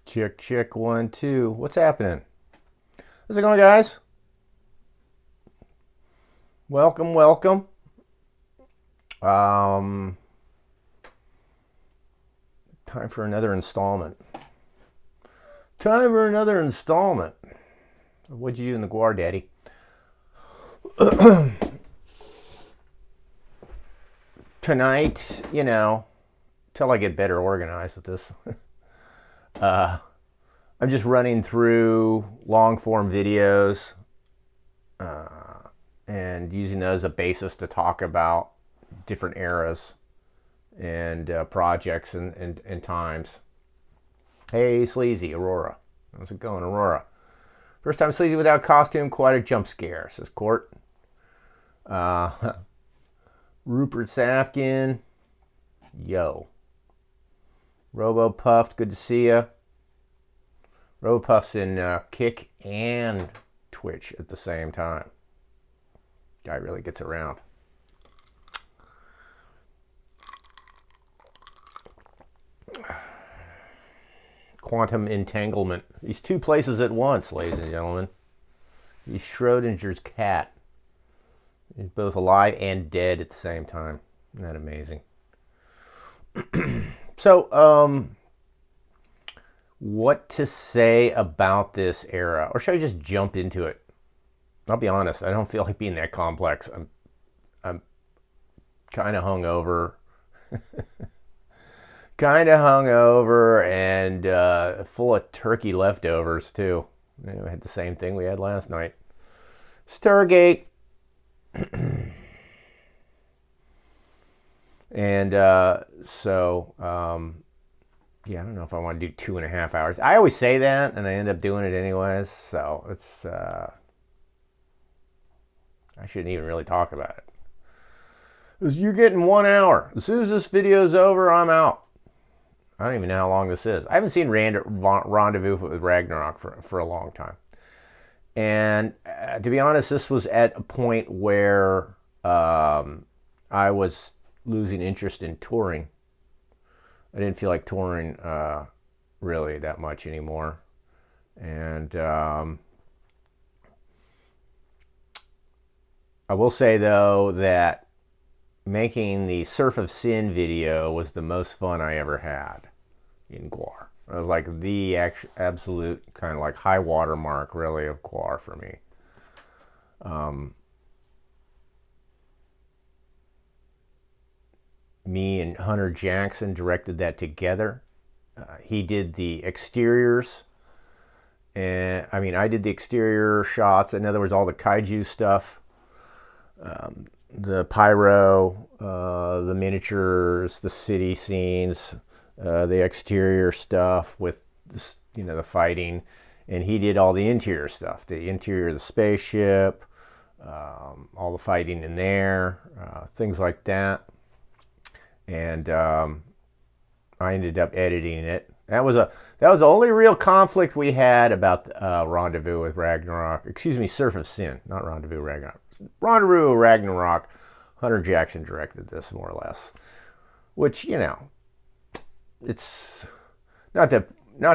Check, check, 1, 2. What's happening? How's it going, guys? Welcome, welcome. Time for another installment. Time for another installment. What'd you do in the GWAR, Daddy? Tonight, till I get better organized at this. I'm just running through long form videos and using those as a basis to talk about different eras and projects and times. Hey, Sleazy, Aurora. How's it going, Aurora? First time Sleazy without costume, quite a jump scare, says Court. Rupert Safkin. Yo. Robo Puffed, good to see ya. Robo Puff's in Kick and Twitch at the same time. Guy really gets around. Quantum entanglement. He's two places at once, ladies and gentlemen. He's Schrodinger's cat. He's both alive and dead at the same time. Isn't that amazing? So, what to say about this era? Or should I just jump into it? I'll be honest, I don't feel like being that complex. I'm kind of hungover. And full of turkey leftovers, too. I had the same thing we had last night. Stargate. And yeah, I don't know if I want to do 2.5 hours. I always say that, and I end up doing it anyways. So it's I shouldn't even really talk about it. You're getting 1 hour. As soon as this video's over, I'm out. I don't even know how long this is. I haven't seen Rendezvous with Ragnarok for a long time. And to be honest, this was at a point where I was losing interest in touring. I didn't feel like touring really that much anymore. And I will say, though, that making the Surf of Sin video was the most fun I ever had in GWAR. It was like the absolute kind of like high water mark, really, of GWAR for me. Me and Hunter Jackson directed that together. He did the exteriors. And I did the exterior shots. In other words, all the kaiju stuff. The pyro, the miniatures, the city scenes, the exterior stuff with the fighting, and he did all the interior stuff, the interior of the spaceship, all the fighting in there, things like that. And I ended up editing it. That was the only real conflict we had about Rendezvous with Ragnarok. Excuse me, Surf of Sin, not Rendezvous Ragnarok. Rendezvous with Ragnarok. Hunter Jackson directed this, more or less. Which, it's not to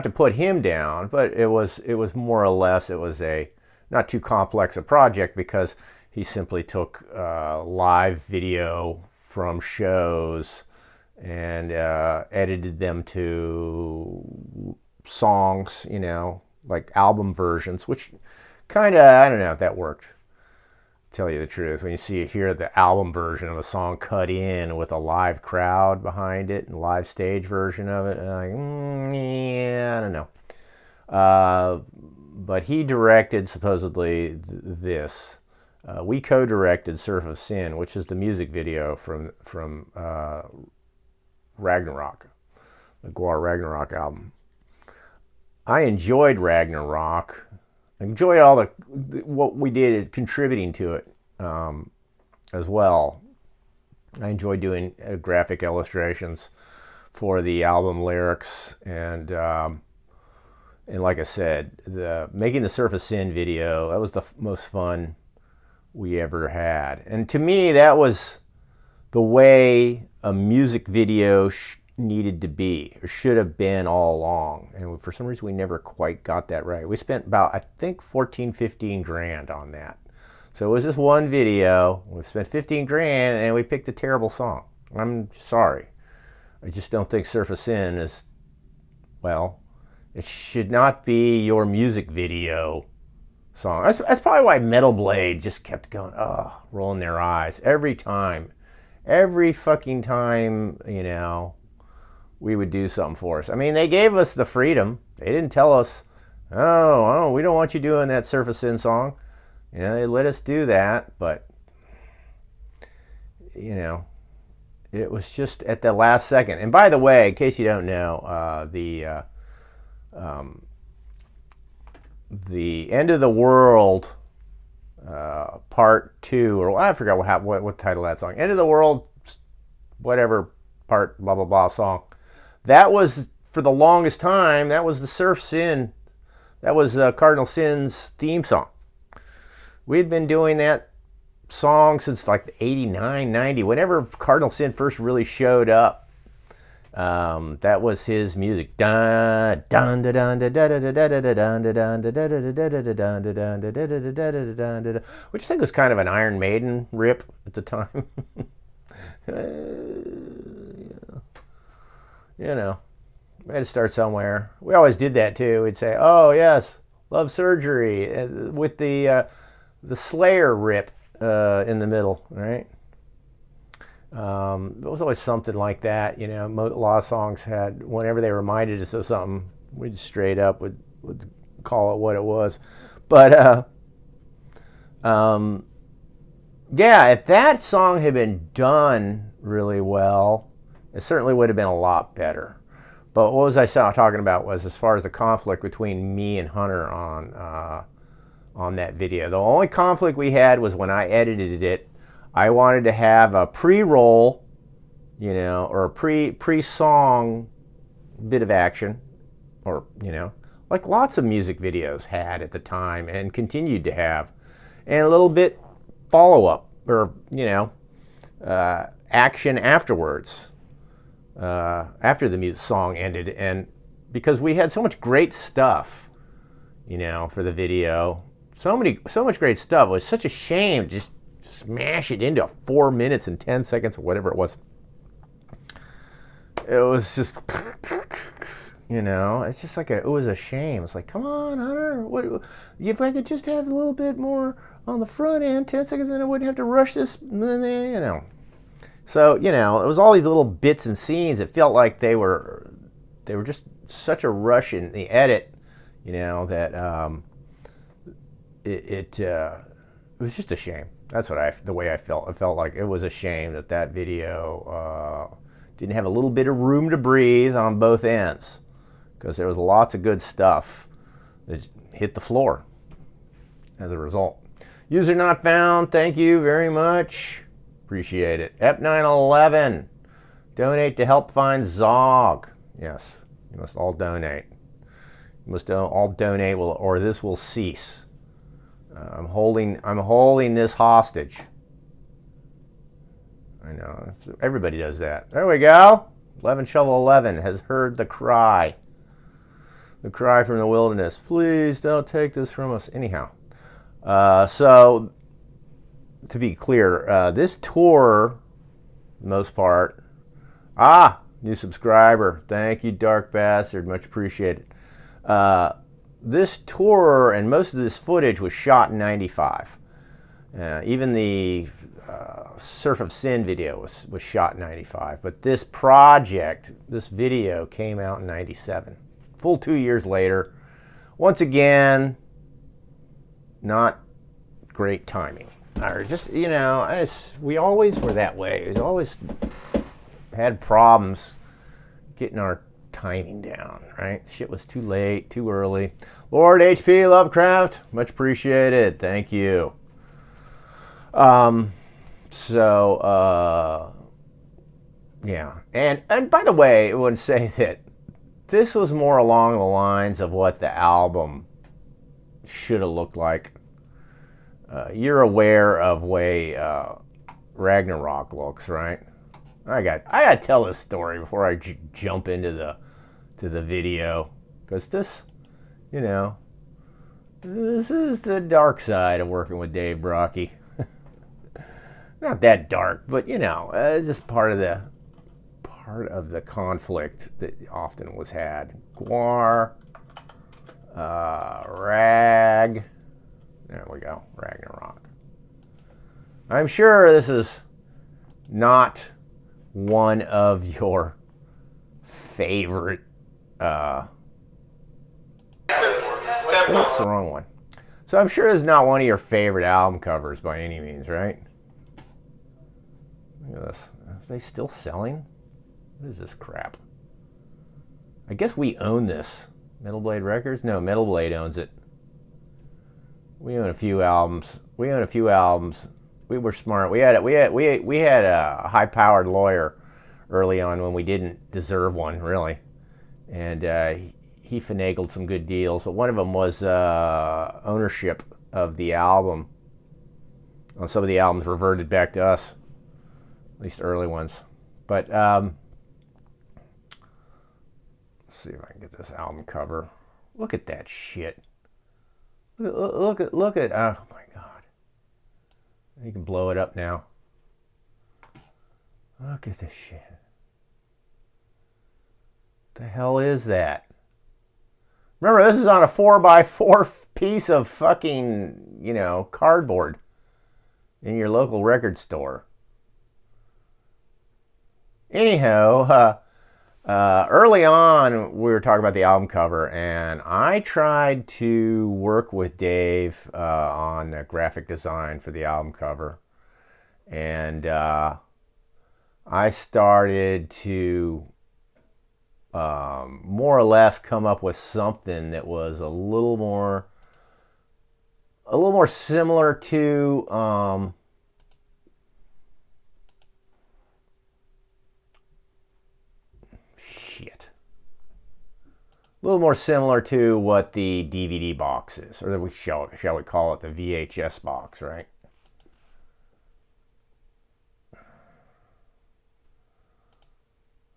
put him down, but it was more or less, it was a not too complex a project, because he simply took live video from shows and edited them to songs, like album versions, which kind of, I don't know if that worked. Tell you the truth, when you hear the album version of a song cut in with a live crowd behind it and live stage version of it, like, yeah, I don't know. But he directed supposedly this. We co-directed Surf of Sin, which is the music video from Ragnarok, the GWAR Ragnarok album. I enjoyed Ragnarok. I enjoyed all what we did is contributing to it as well. I enjoyed doing graphic illustrations for the album lyrics, and like I said, making the Surf of Sin video, that was the most fun we ever had. And to me, that was the way a music video needed to be, or should have been all along. And for some reason, we never quite got that right. We spent about, I think, 14, 15 grand on that. So it was this one video. We spent 15 grand and we picked a terrible song. I'm sorry. I just don't think Surf of Sin is, well, it should not be your music video song. That's probably why Metal Blade just kept going, oh, rolling their eyes every time. Every fucking time, you know, we would do something for us. I mean, they gave us the freedom. They didn't tell us, oh, we don't want you doing that Surf of Sin song. You know, they let us do that, but, you know, it was just at the last second. And by the way, in case you don't know, the End of the World Part 2, or I forgot what title that song. End of the World, whatever part, blah, blah, blah song. That was, for the longest time, that was the Surf Sin. That was Cardinal Sin's theme song. We had been doing that song since like 89, 90, whenever Cardinal Sin first really showed up. That was his music. Which I think was kind of an Iron Maiden rip at the time. You know, we had to start somewhere. We always did that too. We'd say, oh yes, Love Surgery, with the Slayer rip in the middle, right? It was always something like that, you know. A lot of songs had, whenever they reminded us of something, we just straight up would call it what it was. But yeah, if that song had been done really well, it certainly would have been a lot better. But what was I talking about was, as far as the conflict between me and Hunter on that video. The only conflict we had was when I edited it. I wanted to have a pre-roll, you know, or a pre-song bit of action, or, you know, like lots of music videos had at the time and continued to have, and a little bit follow-up, or, you know, action afterwards, after the song ended. And because we had so much great stuff, you know, for the video, so much great stuff, it was such a shame to just smash it into 4 minutes and 10 seconds or whatever it was. It was just, you know, it's just like it was a shame. It's like, come on, Hunter, what if I could just have a little bit more on the front end, 10 seconds, then I wouldn't have to rush this, you know. So, you know, it was all these little bits and scenes. It felt like they were just such a rush in the edit, you know, that it was just a shame. That's the way I felt. I felt like it was a shame that video didn't have a little bit of room to breathe on both ends, because there was lots of good stuff that hit the floor as a result. User not found, thank you very much. Appreciate it. Ep911, donate to help find Zog. Yes, you must all donate. You must all donate, or this will cease. I'm holding this hostage. I know, everybody does that. There we go. 11 Shovel 11 has heard the cry. The cry from the wilderness. Please don't take this from us. Anyhow, so to be clear, this tour, the most part. New subscriber. Thank you, Dark Bastard. Much appreciated. This tour and most of this footage was shot in '95. Even the Surf of Sin video was shot in '95. But this project, this video, came out in '97. Full 2 years later. Once again, not great timing. Or just, you know, we always were that way. We always had problems getting our timing down, right? Shit was too late, too early. Lord HP Lovecraft, much appreciated. Thank you. Yeah. And by the way, I would say that this was more along the lines of what the album should have looked like. You're aware of way Ragnarok looks, right? I got to tell this story before I jump into the video, because this, you know, this is the dark side of working with Dave Brocky. Not that dark, but you know, it's just part of the conflict that often was had. GWAR, there we go, Ragnarok. I'm sure this is not one of your favorite. Oops, the wrong one. So I'm sure this is not one of your favorite album covers by any means, right? Look at this. Are they still selling? What is this crap? I guess we own this. Metal Blade Records? No, Metal Blade owns it. We own a few albums. We were smart. We had a high-powered lawyer early on when we didn't deserve one, really, and he finagled some good deals. But one of them was ownership of the album. Well, some of the albums reverted back to us, at least early ones. But let's see if I can get this album cover. Look at that shit. Look at. Oh my God. You can blow it up now. Look at this shit. What the hell is that? Remember, this is on a 4x4 piece of fucking, you know, cardboard in your local record store. Anyhow, early on, we were talking about the album cover, and I tried to work with Dave on the graphic design for the album cover. And I started to more or less come up with something that was a little more similar to a little more similar to what the DVD box is, or shall we call it the VHS box, right?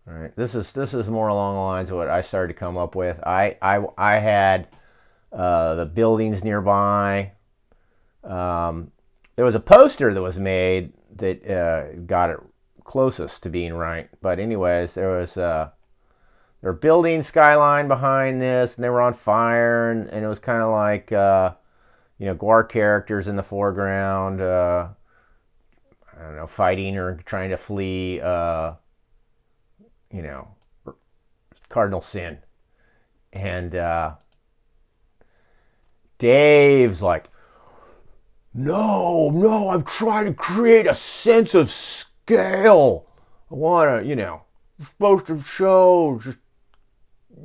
All right, this is more along the lines of what I started to come up with. I had the buildings nearby. There was a poster that was made that got it closest to being right. But anyways, there were buildings skyline behind this, and they were on fire, and it was kind of like you know, GWAR characters in the foreground. I don't know, fighting or trying to flee. You know, cardinal sin. And Dave's like, no, I'm trying to create a sense of scale. I want to, you know, you're supposed to show just,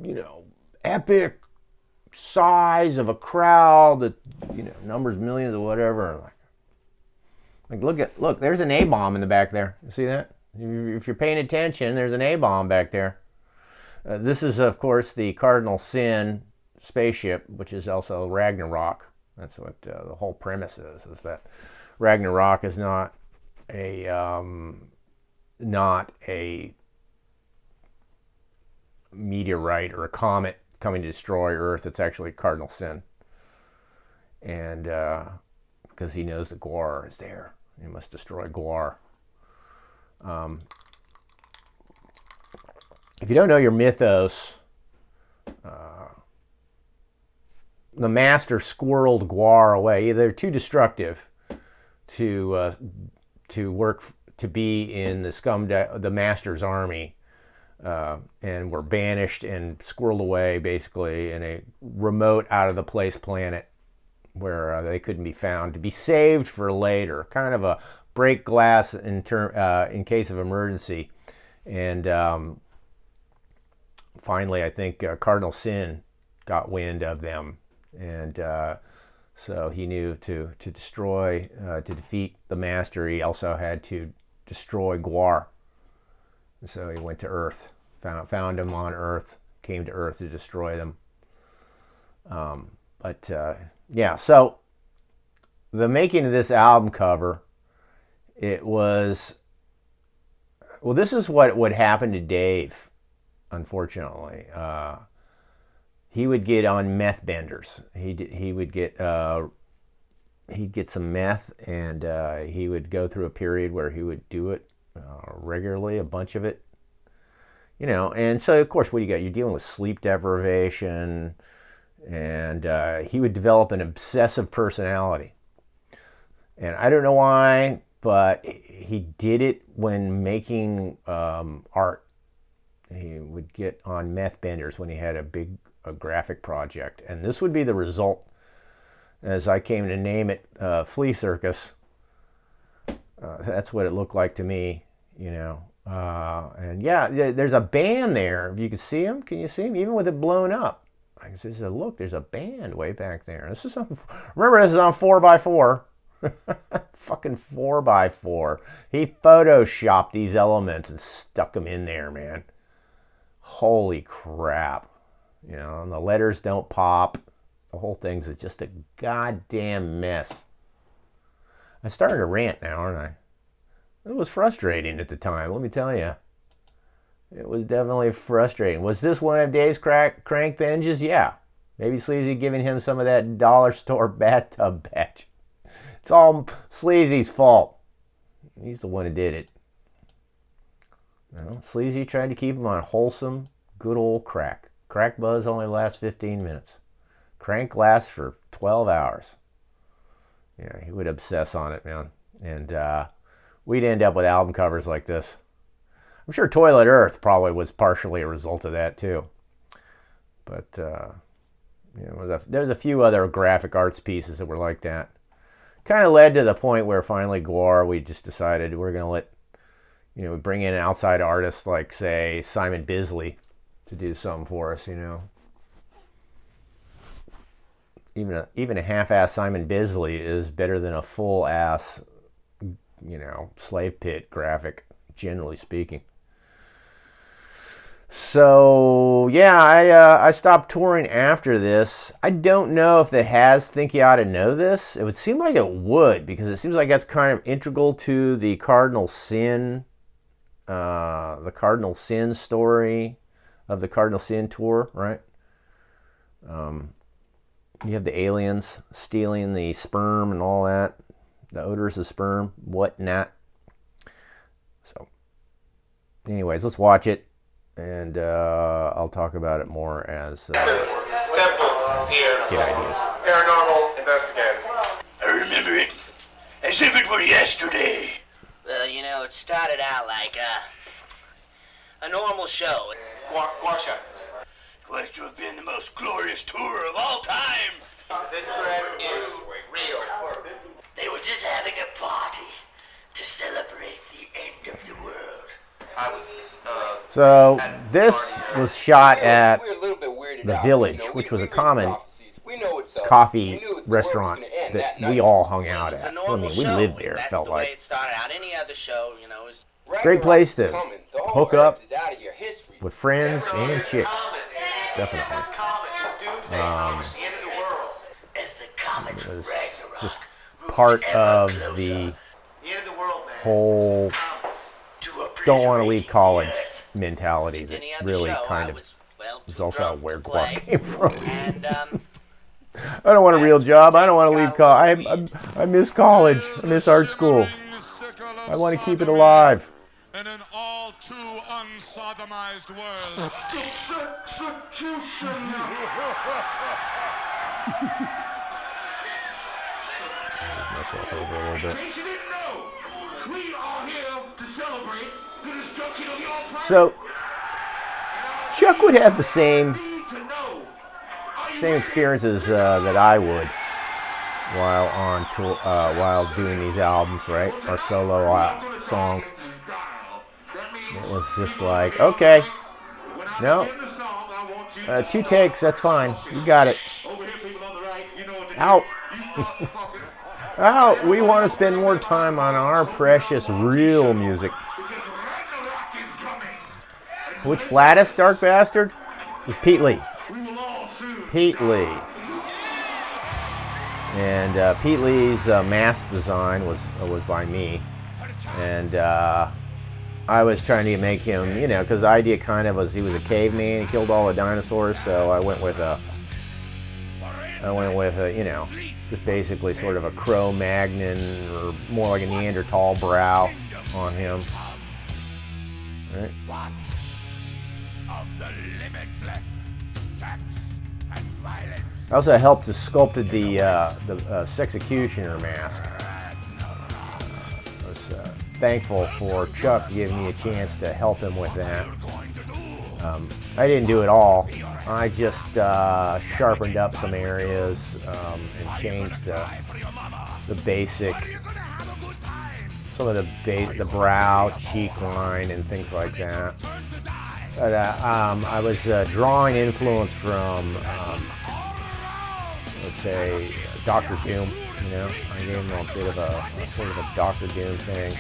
you know, epic size of a crowd that, you know, numbers millions or whatever. Look, there's an A-bomb in the back there. You see that? If you're paying attention, there's an A-bomb back there. This is, of course, the Cardinal Sin spaceship, which is also Ragnarok. That's what the whole premise is that Ragnarok is not a meteorite or a comet coming to destroy Earth. It's actually Cardinal Sin. And because he knows that GWAR is there. He must destroy GWAR. If you don't know your mythos, the master squirreled GWAR away. They're too destructive to work to be in the master's army, and were banished and squirreled away basically in a remote, out of the place planet where they couldn't be found, to be saved for later, kind of a break glass in case of emergency. And finally, I think Cardinal Sin got wind of them, and so he knew to defeat the master, he also had to destroy GWAR. And so he went to Earth, found them on Earth, came to Earth to destroy them. Yeah, so the making of this album cover, it was Well, this is what would happen to Dave, unfortunately. He would get on meth benders. He would get he'd get some meth, and he would go through a period where he would do it regularly, a bunch of it. You know, and so of course, what do you got? You're dealing with sleep deprivation, and he would develop an obsessive personality. And I don't know why, but he did it when making art. He would get on meth benders when he had a graphic project. And this would be the result, as I came to name it, Flea Circus. That's what it looked like to me, you know. And yeah, there's a band there. You can see him. Can you see him? Even with it blown up. I said, look, there's a band way back there. This is on, remember, this is on 4x4. Fucking 4x4. He photoshopped these elements and stuck them in there, man. Holy crap. You know, and the letters don't pop. The whole thing's just a goddamn mess. I'm starting to rant now, aren't I? It was frustrating at the time, let me tell you. It was definitely frustrating. Was this one of Dave's crank binges? Yeah. Maybe Sleazy giving him some of that dollar store bathtub batch. It's all Sleazy's fault. He's the one who did it. Well, Sleazy tried to keep him on wholesome, good old crack. Crack buzz only lasts 15 minutes. Crank lasts for 12 hours. Yeah, he would obsess on it, man. And we'd end up with album covers like this. I'm sure Toilet Earth probably was partially a result of that, too. But, you know, there's a few other graphic arts pieces that were like that. Kind of led to the point where finally GWAR, we just decided we're going to let, you know, bring in outside artists like, say, Simon Bisley to do something for us, you know. Even a half-ass Simon Bisley is better than a full-ass, you know, Slave Pit graphic, generally speaking. So, yeah, I stopped touring after this. I don't know if that has Think You Ought to Know This. It would seem like it would, because it seems like that's kind of integral to the Cardinal Sin story of the Cardinal Sin tour, right? You have the aliens stealing the sperm and all that, the odors of sperm, whatnot. So, anyways, let's watch it. And I'll talk about it more as Temple here. Get ideas. Paranormal investigator. I remember it as if it were yesterday. Well, you know, it started out like a normal show. GWAR show. It was to have been the most glorious tour of all time. This threat is real. They were just having a party to celebrate the end of the world. I was, So this was shot at the Village, which was a common coffee restaurant that we all hung out at. I mean, we lived there, it felt like. It started out. Any other show, you know, is Great place to hook up with friends and chicks. Definitely. this comet is doomsday comet, the end of the world. As the comet It was Ragnarok just part of the The end of the world, man. whole to don't want to leave obliterating college the earth. mentality that any other really show. kind I of was, well, is too also drunk where to GWAR play. came from. And I don't want a real job. I don't want to leave college. I miss college. I miss art school. I want to keep it alive. In an all too unsodomized world. Move myself over a little bit. In case you didn't know, we are here to celebrate the destruction of your planet. So Chuck would have the same Need to know. Are you same ready? experiences that I would while on tour, while doing these albums, right? Our solo songs. It was just like, okay, no, 2 takes, that's fine. You got it. Out. Out. We want to spend more time on our precious real music. Which flattest dark bastard is Pete Lee. Pete Lee. And Pete Lee's mask design was by me. And I was trying to make him, you know, because the idea kind of was he was a caveman. He killed all the dinosaurs, so I went with a, you know, just basically sort of a Cro-Magnon or more like a Neanderthal brow on him. Right. I also helped to sculpted the Sexecutioner mask. I was thankful for Chuck giving me a chance to help him with that. I didn't do it all. I just sharpened up some areas and changed the basic, some of the brow, cheek line, and things like that. But I was drawing influence from, let's say, Doctor Doom. You know, I gave him a bit of a sort of a Doctor Doom thing.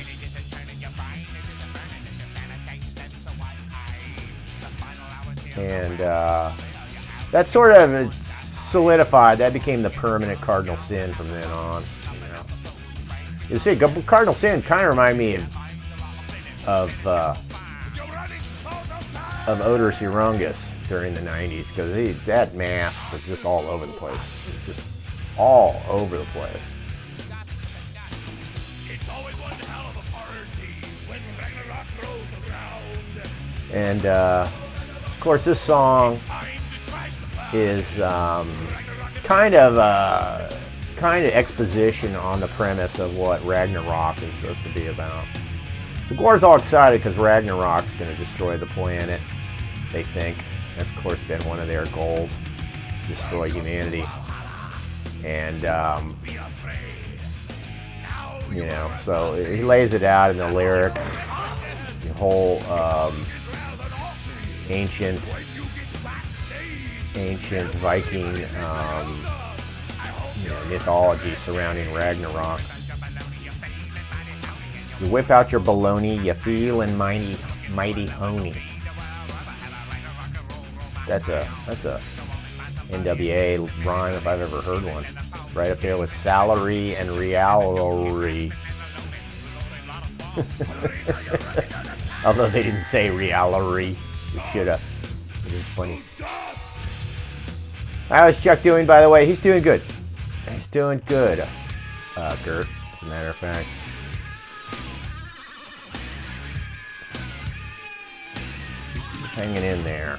And that sort of solidified. That became the permanent cardinal sin from then on. You know, you see, cardinal sin kind of reminded me of Odorous Urungus during the 90s, because that mask was just all over the place. It was just all over the place. And of course, this song is kind of exposition on the premise of what Ragnarok is supposed to be about. So GWAR's all excited because Ragnarok's going to destroy the planet, they think. That's, of course, been one of their goals, destroy humanity. And, you know, so he lays it out in the lyrics, the whole ancient Viking you know, mythology surrounding Ragnarok. You whip out your baloney, you feel and mighty honey. That's a NWA rhyme if I've ever heard one. Right up there with salary and reality. Although they didn't say reality. You should have. It was funny. How's Chuck doing, by the way? He's doing good. He's doing good, Gert, as a matter of fact. He's hanging in there.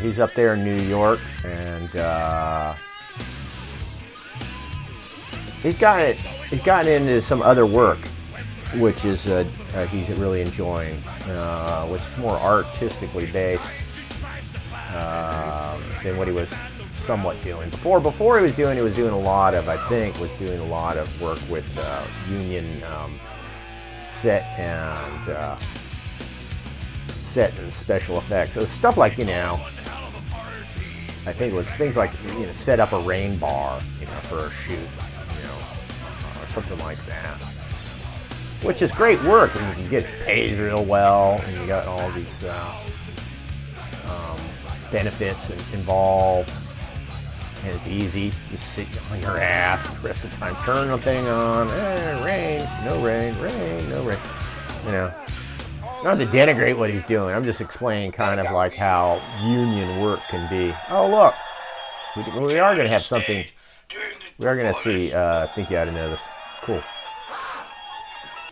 He's up there in New York, and he's gotten into some other work, which is he's really enjoying, which is more artistically based than what he was somewhat doing before. He was doing a lot of, I think, work with Union set and special effects. So stuff like, you know, I think it was things like, you know, set up a rain bar, you know, for a shoot, you know, or something like that. Which is great work, and you can get paid real well, and you got all these benefits involved, and it's easy. Just sit on your ass the rest of the time, turn the thing on, rain, no rain, rain, no rain, you know. Not to denigrate what he's doing, I'm just explaining kind of like how union work can be. Oh, look, we are going to have something, we are going to see, I think you ought to know this. Cool.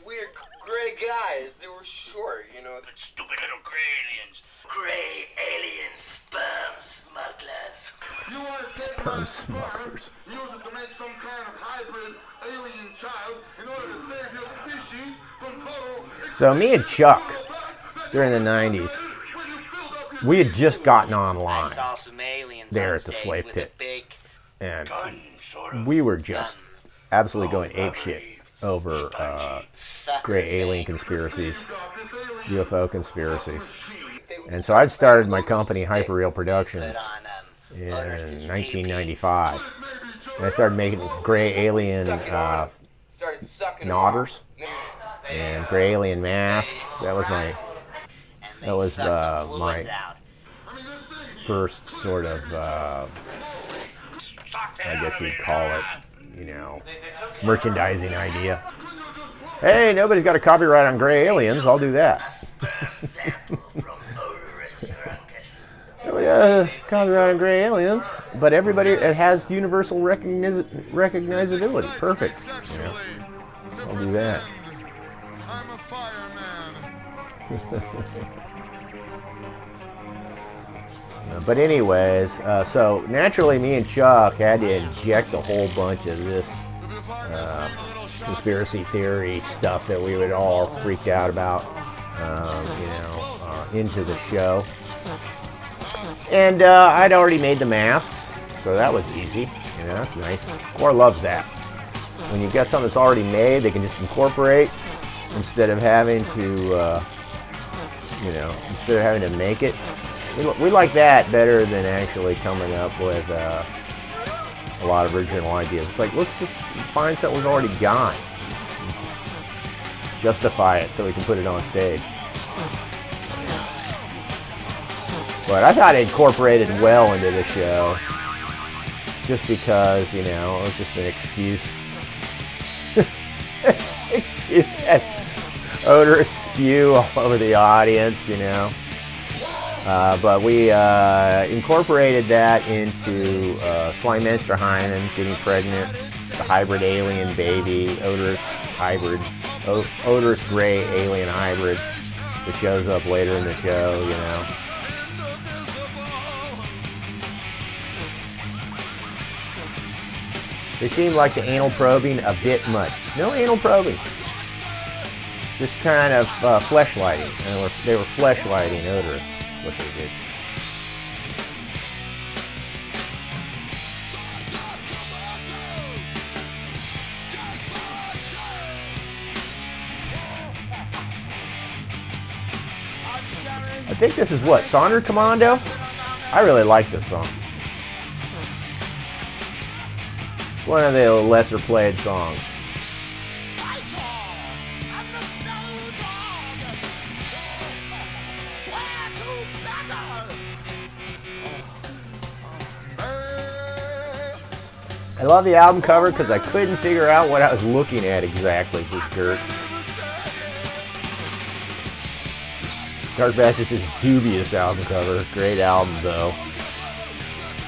We're gray guys. They were short, you know. Stupid little gray aliens. Gray alien sperm smugglers. You want to take Sperm my smugglers. Use it to make some kind of hybrid alien child in order to save your species from total. So me and Chuck, during the 90s, we had just gotten online Saw some aliens there on at the stage slave with pit, a big and Gun, sort of. we were just absolutely going apeshit over gray alien conspiracies, UFO conspiracies. And so I'd started my company, Hyperreal Productions, in 1995. And I started making gray alien Started sucking nodders and gray alien masks. That was my first sort of, I guess you'd call it, you know, merchandising idea. Hey, nobody's got a copyright on gray aliens. I'll do that. Sperm sample from odorous Urangus. Nobody copyright on gray aliens, but everybody, it has universal recognizability. Perfect. You know, I'll do that. I'm a fireman. But anyways, so naturally me and Chuck had to inject a whole bunch of this conspiracy theory stuff that we would all freaked out about, you know, into the show. And I'd already made the masks, so that was easy. You know, that's nice. GWAR loves that. When you've got something that's already made, they can just incorporate instead of having to, you know, instead of having to make it. We like that better than actually coming up with a lot of original ideas. It's like, let's just find something we've already got and just justify it so we can put it on stage. But I thought it incorporated well into the show just because, you know, it was just an excuse. Excuse to have odorous spew all over the audience, you know. But we incorporated that into Slymenster Hyman getting pregnant, the hybrid alien baby, odorous gray alien hybrid that shows up later in the show, you know. They seemed like the anal probing a bit much. No anal probing. Just kind of fleshlighting. They were fleshlighting odorous. That's what they did. I think this is what, Sonder Commando? I really like this song. One of the lesser played songs. I love the album cover because I couldn't figure out what I was looking at exactly. This Gert. Dark Bastards is a dubious album cover. Great album though.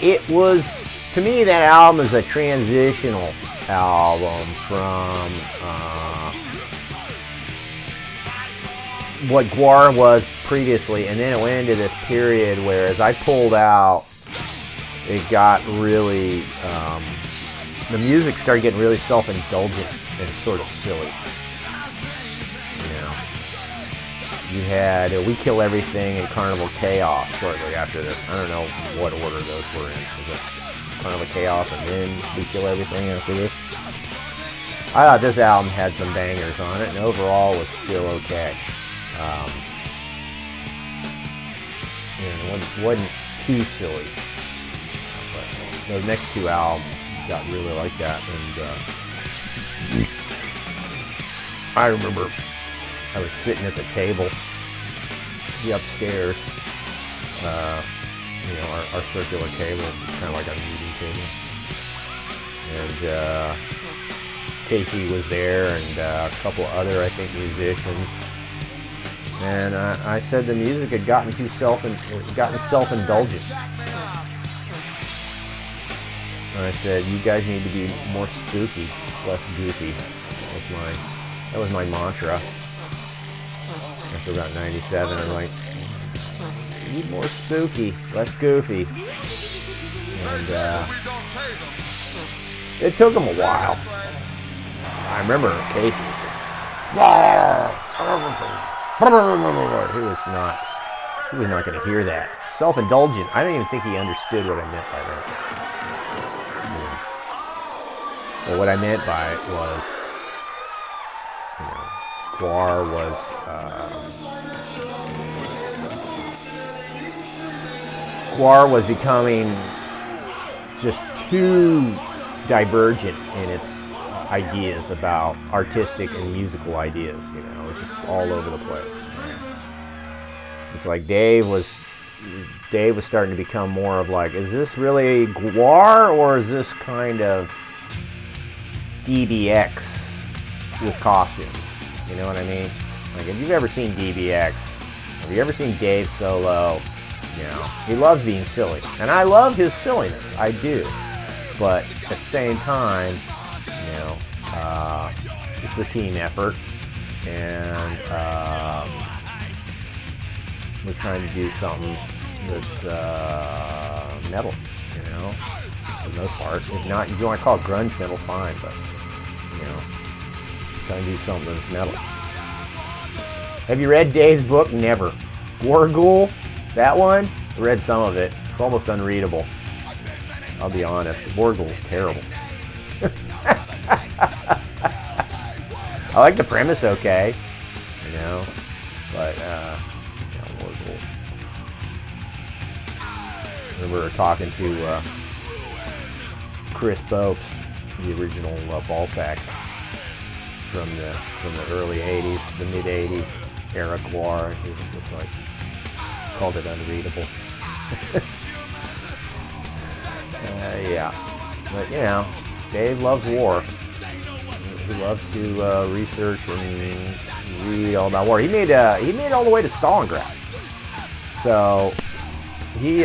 It was, to me, that album is a transitional album from what GWAR was previously, and then it went into this period where, as I pulled out, it got really, the music started getting really self-indulgent and sort of silly. You know, you had We Kill Everything and Carnival Chaos shortly after this. I don't know what order those were in. Was it Carnival Chaos and then We Kill Everything after this? I thought this album had some bangers on it, and overall was still okay. You know, it wasn't too silly. But those next two albums got really like that, and I remember I was sitting at the table, the upstairs, you know, our circular table, kind of like a meeting table, and Casey was there, and a couple other, I think, musicians, and I said the music had gotten self-indulgent. And I said, you guys need to be more spooky, less goofy. That was my mantra. After about 97, I'm like, you need more spooky, less goofy. And it took them a while. I remember Casey he was not going to hear that. Self-indulgent. I don't even think he understood what I meant by that. But what I meant by it was, you know, GWAR was becoming just too divergent in its ideas about artistic and musical ideas. You know, it was just all over the place. It's like Dave was starting to become more of like, is this really GWAR, or is this kind of DBX with costumes. You know what I mean? Like, if you've ever seen DBX, have you ever seen Dave Solo? You know, he loves being silly. And I love his silliness. I do. But at the same time, you know, this is a team effort. And we're trying to do something that's metal, you know, for the most part. If not, if you want to call it grunge metal, fine, but, you know, trying to do something that's metal. Have you read Dave's book? Never. Gorgul, that one? I read some of it. It's almost unreadable. I'll be honest. Gorgul's terrible. I like the premise okay, you know, but, Gorgul. I remember talking to Chris Bopst, the original ballsack from the early 80s, the mid 80s era GWAR, and he was just like, called it unreadable. Yeah, but you know, Dave loves war. He loves to research and read all about war. He made it all the way to Stalingrad. So he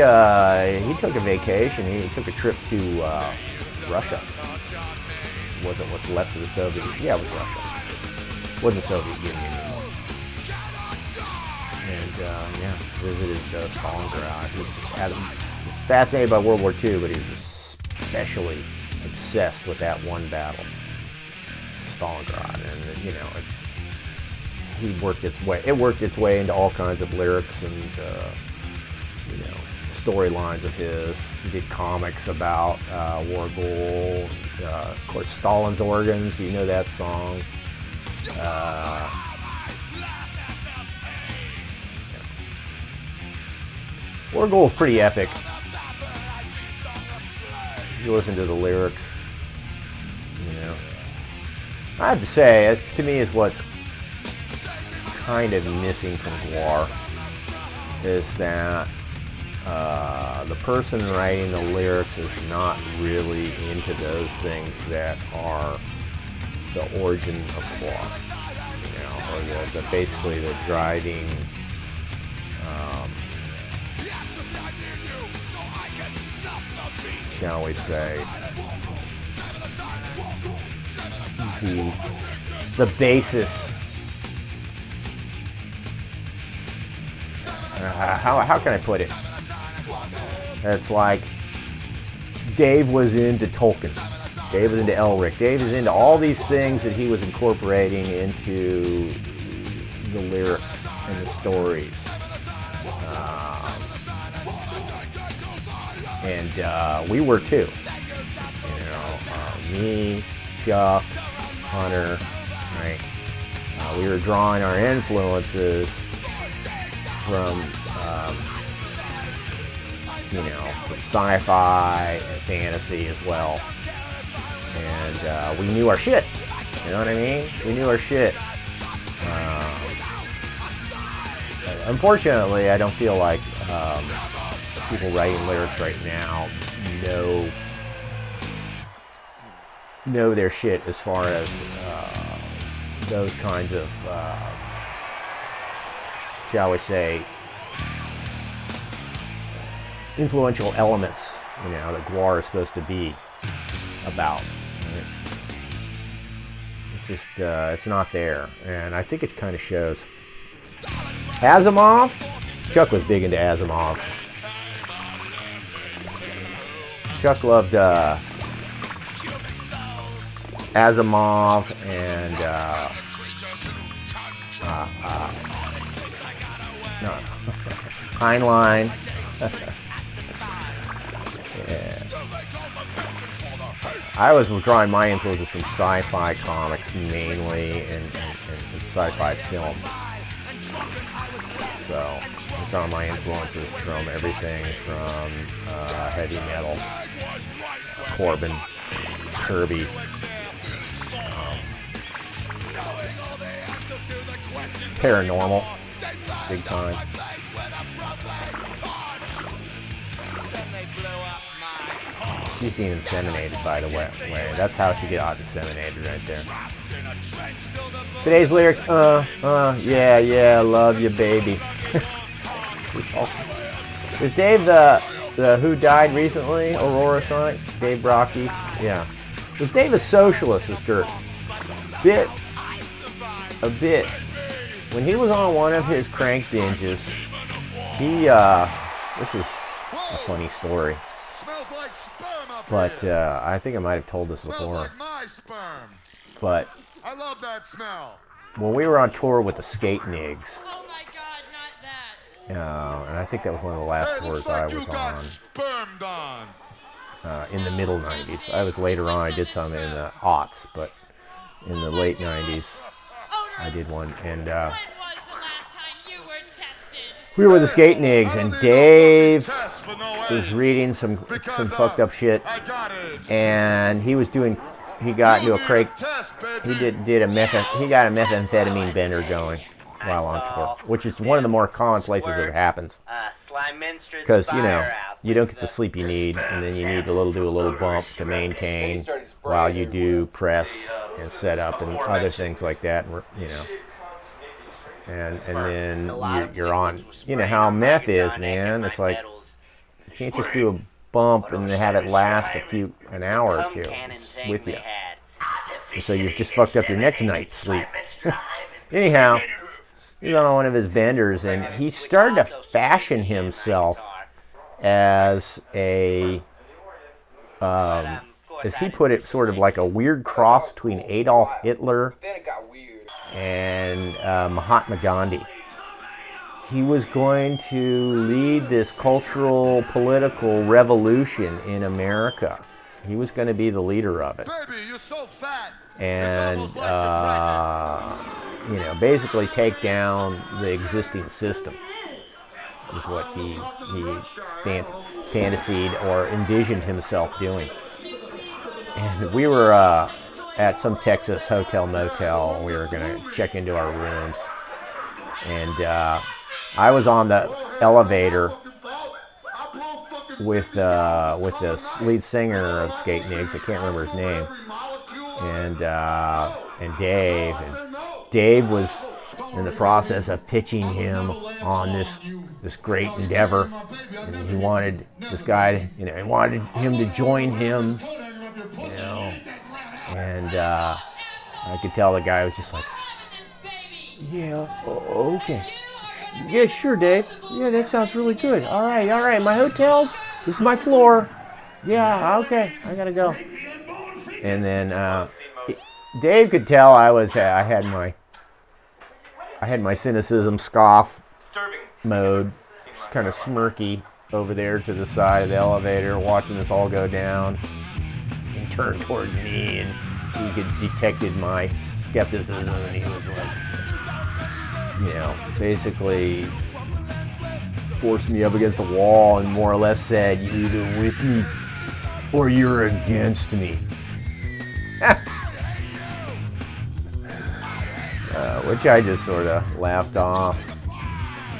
took a vacation. He took a trip to Russia. It wasn't what's left of the Soviet. Yeah, it was Russia. It wasn't Soviet Union anymore. And yeah, visited Stalingrad. He was just fascinated by World War II, but he was especially obsessed with that one battle, Stalingrad. And you know, it worked its way into all kinds of lyrics and you know, storylines of his. He did comics about Wargul, of course, Stalin's Organs. You know that song. Wargul's pretty epic. You listen to the lyrics, you know. I have to say, to me, is what's kind of missing from GWAR is that the person writing the lyrics is not really into those things that are the origin of GWAR, you know, or basically the driving shall we say, the basis. How can I put it? It's like Dave was into Tolkien. Dave was into Elric. Dave is into all these things that he was incorporating into the lyrics and the stories. And we were too. You know, me, Chuck, Hunter, right? We were drawing our influences from, you know, from sci-fi and fantasy as well. And we knew our shit. You know what I mean? We knew our shit. Unfortunately, I don't feel like people writing lyrics right now know their shit as far as those kinds of, shall we say, influential elements, you know, that GWAR is supposed to be about. Right? It's just, it's not there, and I think it kind of shows. Asimov? Chuck was big into Asimov. Chuck loved Asimov and Heinlein. Yeah. I was drawing my influences from sci-fi comics mainly and sci-fi film. So I'm drawing my influences from everything from heavy metal, Corbin, Kirby, paranormal, big time. She's being inseminated, by the way. That's how she got inseminated right there. Today's lyrics, yeah, love you, baby. Is Dave the who died recently? Aurora Sonic? Dave Rocky? Yeah. Was Dave a socialist, is Gert? A bit. When he was on one of his crank binges, this is a funny story. Smells like sperm up But here. I think I might have told this Smells before. like my sperm. But I love that smell. when we were on tour with the Skate Nigs, Oh my God, not that. and I think that was one of the last Hey, tours looks like I you was got on spermed on. in the middle 90s. I was later on, I did some in the aughts, but in the late 90s, I did one. And When was the last time you were tested? we were with the Skate Nigs, and Dave was reading some Because, fucked up shit, I got it. and he got into a crank. He got a methamphetamine bender going while on tour, which is one of the more common places that it happens. Because you don't get the sleep you need, and then you need do a little bump to maintain while you do press and setup and other things like that. And then you're on. You know how meth is, man. It's like you can't just do a bump and have it last an hour or two with you. And so you've just fucked up your next night's sleep. Anyhow, he's on one of his benders, and he started to fashion himself as a, as he put it, sort of like a weird cross between Adolf Hitler Then it got weird. and Mahatma Gandhi. He was going to lead this cultural, political revolution in America. He was going to be the leader of it. Baby, you're so fat. And, It's almost like you're basically take down the existing system is what he fantasied or envisioned himself doing. And we were at some Texas hotel motel, and we were going to check into our rooms. And I was on the elevator with the lead singer of Skate Nigs. I can't remember his name. And Dave. And Dave was in the process of pitching him on this great endeavor, and he wanted this guy, he wanted him to join him, and I could tell the guy was just like, yeah, okay. Yeah, sure, Dave. Yeah, that sounds really good. All right. My hotels, this is my floor. Yeah, okay. I gotta go. And then Dave could tell I had my cynicism scoff mode, just kind of smirky over there to the side of the elevator, watching this all go down, and turned towards me, and he detected my skepticism, and he was like, basically forced me up against the wall and more or less said, "You're either with me or you're against me." Which I just sort of laughed off.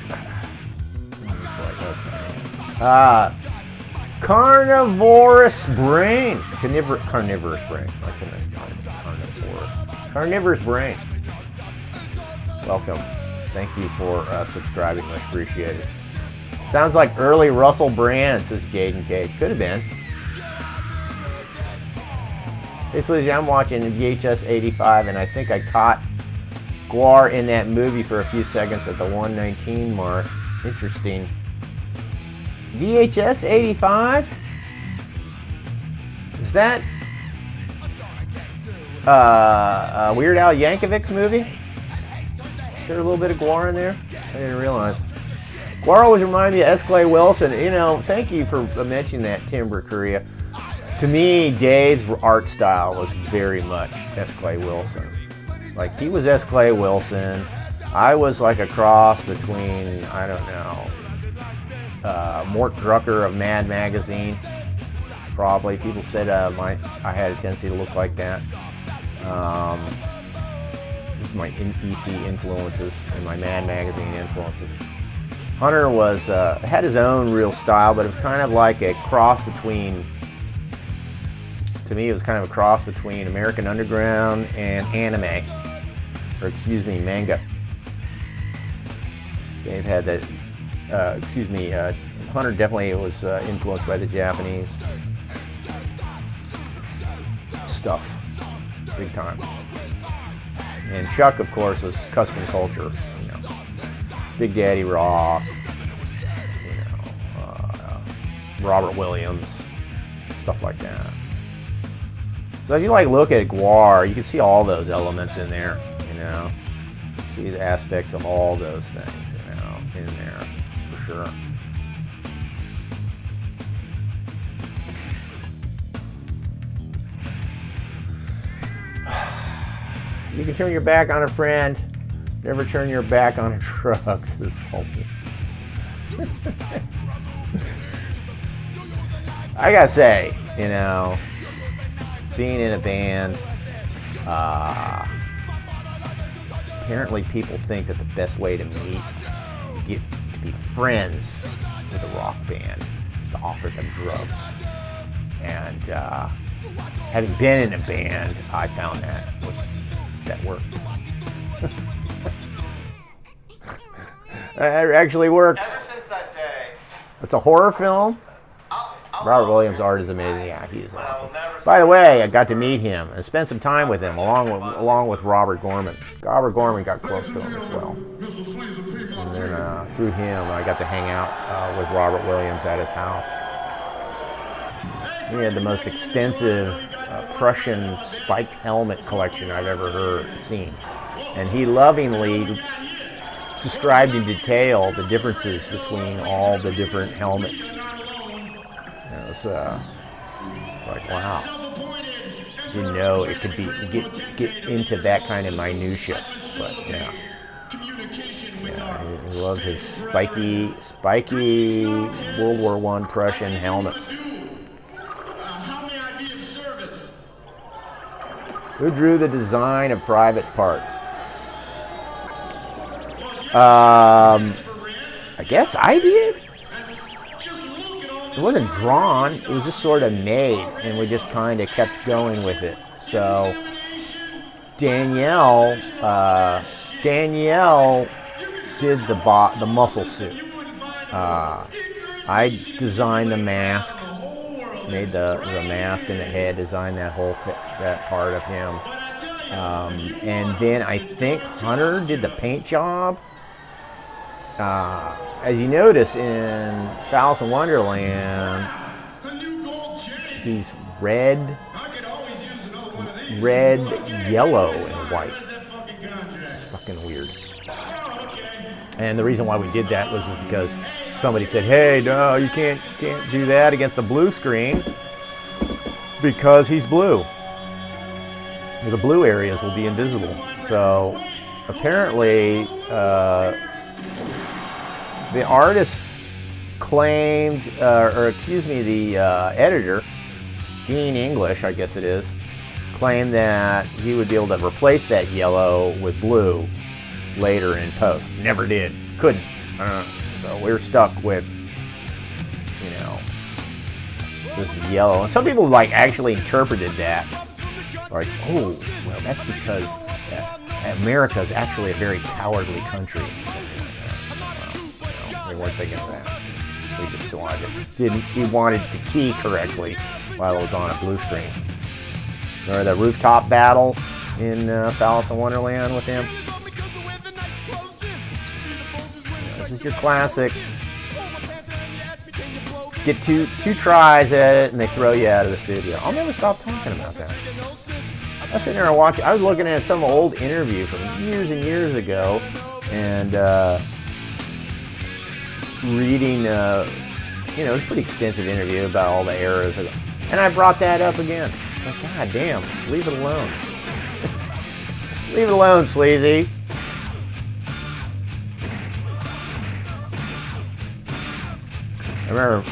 It's like, okay. Carnivorous brain. Carnivorous brain. I couldn't spell it. Carnivorous brain. Welcome. Thank you for subscribing. Much appreciated. Sounds like early Russell Brand, says Jaden Cage. Could have been. Hey, Sleazy, I'm watching VHS 85, and I think I caught GWAR in that movie for a few seconds at the 119 mark. Interesting. VHS 85? Is that Weird Al Yankovic's movie? Is there a little bit of GWAR in there? I didn't realize. GWAR always reminded me of S. Clay Wilson. Thank you for mentioning that, Timber Korea. To me, Dave's art style was very much S. Clay Wilson. Like, he was S. Clay Wilson. I was like a cross between, I don't know, Mort Drucker of Mad Magazine. Probably. People said I had a tendency to look like that. This is my EC influences and my Mad Magazine influences. Hunter had his own real style, but it was kind of like a cross between To me, it was kind of a cross between American Underground and anime, or excuse me, manga. Dave had that, Hunter definitely was influenced by the Japanese stuff, big time. And Chuck, of course, was custom culture, you know, Big Daddy Roth, you know, Robert Williams, stuff like that. So if you like look at GWAR, you can see all those elements in there, you know. You see the aspects of all those things, you know, in there, for sure. You can turn your back on a friend, never turn your back on a drug, says Salty. I gotta say, you know, being in a band, apparently people think that the best way to meet, to be friends with a rock band is to offer them drugs. And having been in a band, I found that works. That actually works. Ever since that day, It's a horror film. Robert Williams' art is amazing. Yeah, he is awesome. By the way, I got to meet him and spend some time with him, along with Robert Gorman. Robert Gorman got close to him as well. And then through him, I got to hang out with Robert Williams at his house. He had the most extensive Prussian spiked helmet collection I've ever seen. And he lovingly described in detail the differences between all the different helmets. It was like, wow. You know, it could be get into that kind of minutia, but yeah. Yeah, he loved his spiky World War I Prussian helmets. Who drew the design of private parts? I guess I did. It wasn't drawn, it was just sort of made, and we just kind of kept going with it. So Danielle did the muscle suit. I designed the mask, made the mask and the head, designed that whole that part of him. And then I think Hunter did the paint job. As you notice in Alice in Wonderland, he's red, yellow, and white. It's just fucking weird. And the reason why we did that was because somebody said, "Hey, no, you can't do that against the blue screen because he's blue. The blue areas will be invisible." So apparently, the artists claimed, the editor, Dean English, I guess it is, claimed that he would be able to replace that yellow with blue later in post. Never did. Couldn't. So we're stuck with, you know, this yellow. And some people like actually interpreted that like, oh, well, that's because America is actually a very cowardly country. We weren't thinking of that. We just wanted the key correctly while it was on a blue screen. Remember the rooftop battle in Alice in Wonderland with him? This is your classic. Get two tries at it and they throw you out of the studio. I'll never stop talking about that. I was sitting there and watching. I was looking at some old interview from years and years ago, and reading, it was a pretty extensive interview about all the eras. And I brought that up again. Like, God damn, leave it alone. Leave it alone, Sleazy. I remember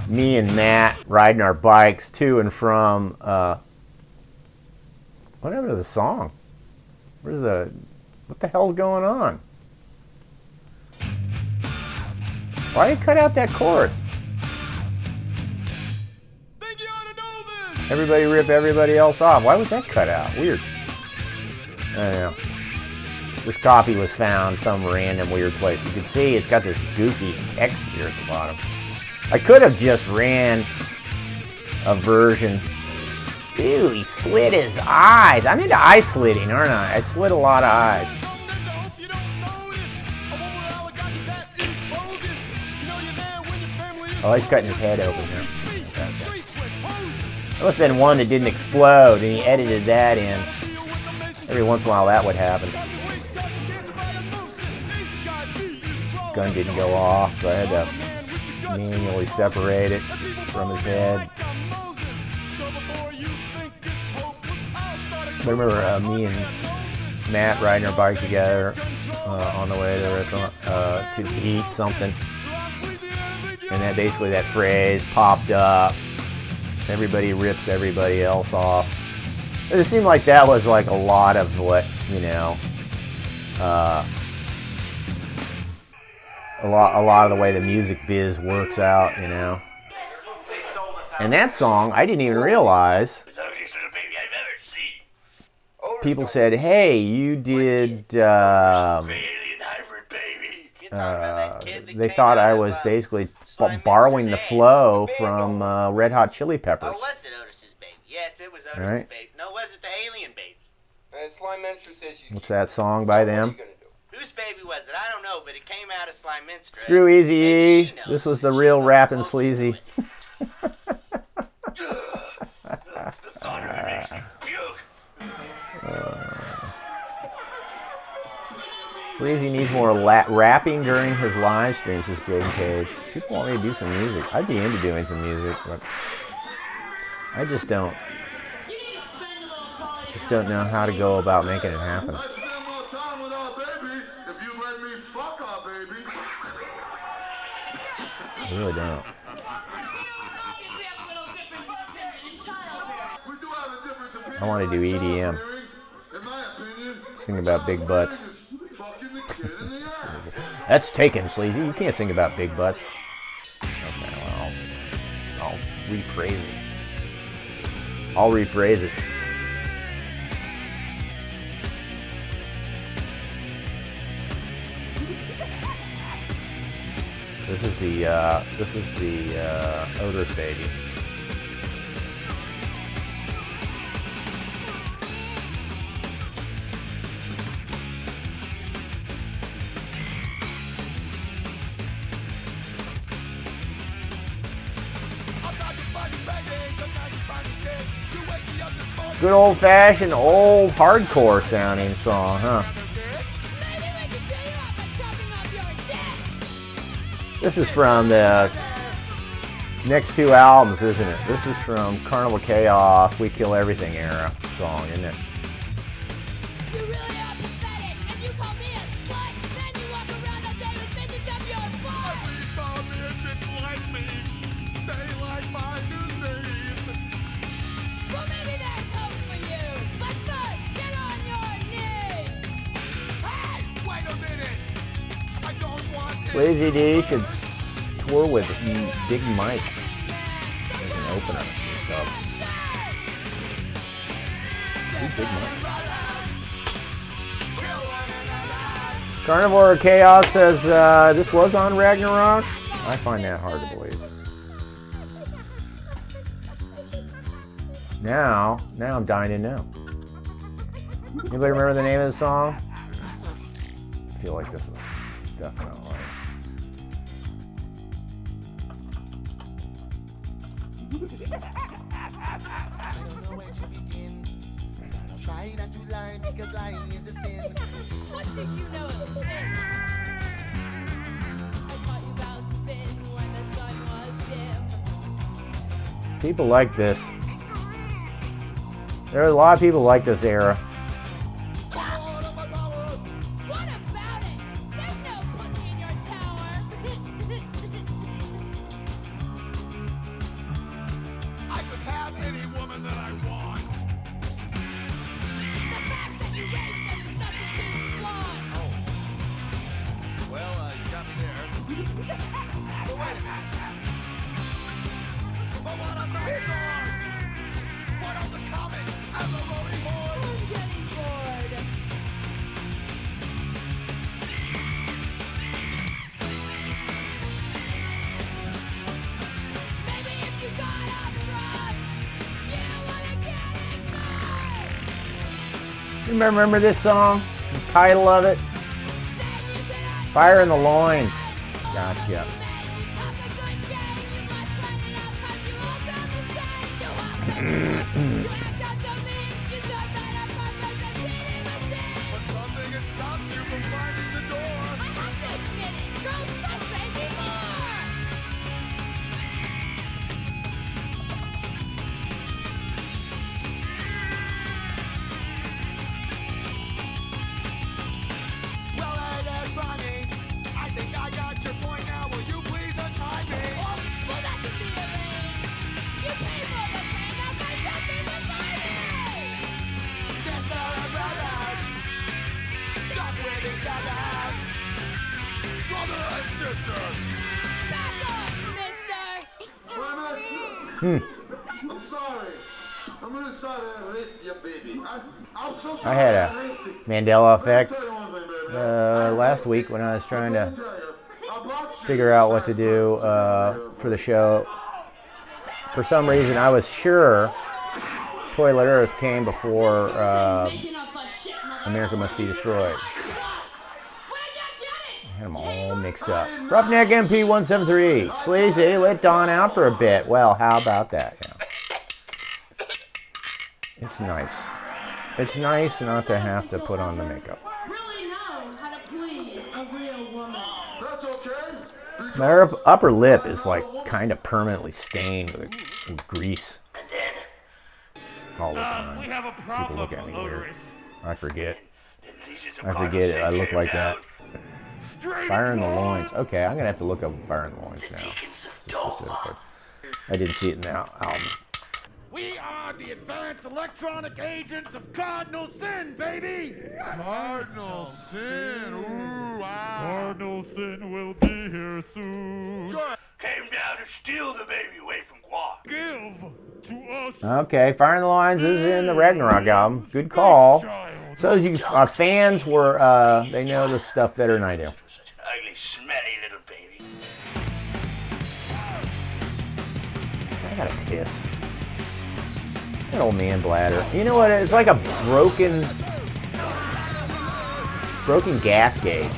me and Matt riding our bikes to and from, whatever the song. What the hell's going on? Why did you cut out that chorus? Think you ought to know this. Everybody rip everybody else off. Why was that cut out? Weird. I don't know. This copy was found some random weird place. You can see it's got this goofy text here at the bottom. I could have just ran a version. Ew, he slit his eyes. I'm into eye slitting, aren't I? I slit a lot of eyes. Oh, he's cutting his head open now. That must have been one that didn't explode, and he edited that in. Every once in a while that would happen. Gun didn't go off, so I had to manually separate it from his head. I remember me and Matt riding our bike together on the way to the restaurant to eat something. And that basically that phrase popped up. Everybody rips everybody else off. It seemed like that was like a lot of what, you know, a lot of the way the music biz works out, you know. And that song, I didn't even realize. People said, "Hey, you did." They thought I was basically borrowing the flow from Red Hot Chili Peppers. Oh, was it Otis's baby? Yes, it was Otis's Right. baby. No, was it the alien baby? Sly Minster says she's... What's that song by them? Whose baby was it? I don't know, but it came out of Sly Minster. Screw Easy Maybe E. she knows. This was the She's real on rapping close Sleazy. to it. Sleazy needs more rapping during his live streams, says Jaden Cage. People want me to do some music. I'd be into doing some music, but I just don't know how to go about making it happen. Let's spend more time with our baby if you let me fuck our baby. I really don't. We do have a difference of opinion. I want to do EDM. In my opinion, Sing about big butts. fucking the kid in the ass. That's taken, Sleazy. You can't sing about big butts. Okay, well, I'll rephrase it. I'll rephrase it. This is the Otis baby. Good old-fashioned, old hardcore sounding song, huh? This is from the next two albums, isn't it? This is from Carnival Chaos, We Kill Everything era song, isn't it? You really are pathetic, and you call me a slut, then you walk around all day with bitches up your butt. These small bitches like me. They like my disease. Well, maybe there's hope for you, but first, get on your knees. Hey, wait a minute. I don't want it. Lazy D should tour with Big Mike as an opener. Who's Big Mike? Carnivore Chaos says this was on Ragnarok. I find that hard to believe. Now I'm dying to know. Anybody remember the name of the song? I feel like this is definitely. I don't know where to begin, but I'll try not to lie because lying is a sin. What do you know of sin? I taught you about sin when the sun was dim. People like this. There are a lot of people like this era. What about it? There's no pussy in your tower. I could have any woman that I want. The fact that you raped them is nothing to applaud. Well, you got me there. But wait a minute. But what about song? Remember this song? The title of it? Fire in the Loins. Gotcha. Well, hey there, Slimy. I think I got your point now. Will you please untie me? Well, that can be arranged. You pay for the pain, I'll find something beside me. Sister and brother, stuck with each other. Brother and sister. Back up, mister. Simon, I'm sorry. I'm really sorry I raped your baby. I'm so sorry. I had a raped you. Mandela effect Let me tell you one thing, baby. last week when I was trying Let me to tell you, I brought you figure out what to this do last time. for the show. For some reason, I was sure Toilet Earth came before America Must Be Destroyed. I had them all mixed up. Roughneck MP 173. Sleazy, let Dawn out for a bit. Well, how about that? Yeah. It's nice. It's nice not to have to put on the makeup. Really know how to please a real woman. That's okay. My upper lip is like kind of permanently stained with grease And then, all the time. We have a problem, People look at me weird. motorist. I forget. the legions of I Cardinal forget it. Sin I look came like down. that. Fire in the Loins. Okay, I'm gonna have to look up Fire in the Loins now. Deacons of Doma. Specifically. I didn't see it in the album. We are the advanced electronic agents of Cardinal Sin, baby! Cardinal Sin. Ooh, wow. Cardinal Sin will be here soon. Came down to steal the baby away from GWAR. Give to us. Okay, Fire in the Loins is in the Ragnarok album. Good call. So as you fans were, they know this stuff better than I do. Such an ugly, smelly little baby. I gotta piss. That old man bladder. You know what? It's like a broken gas gauge.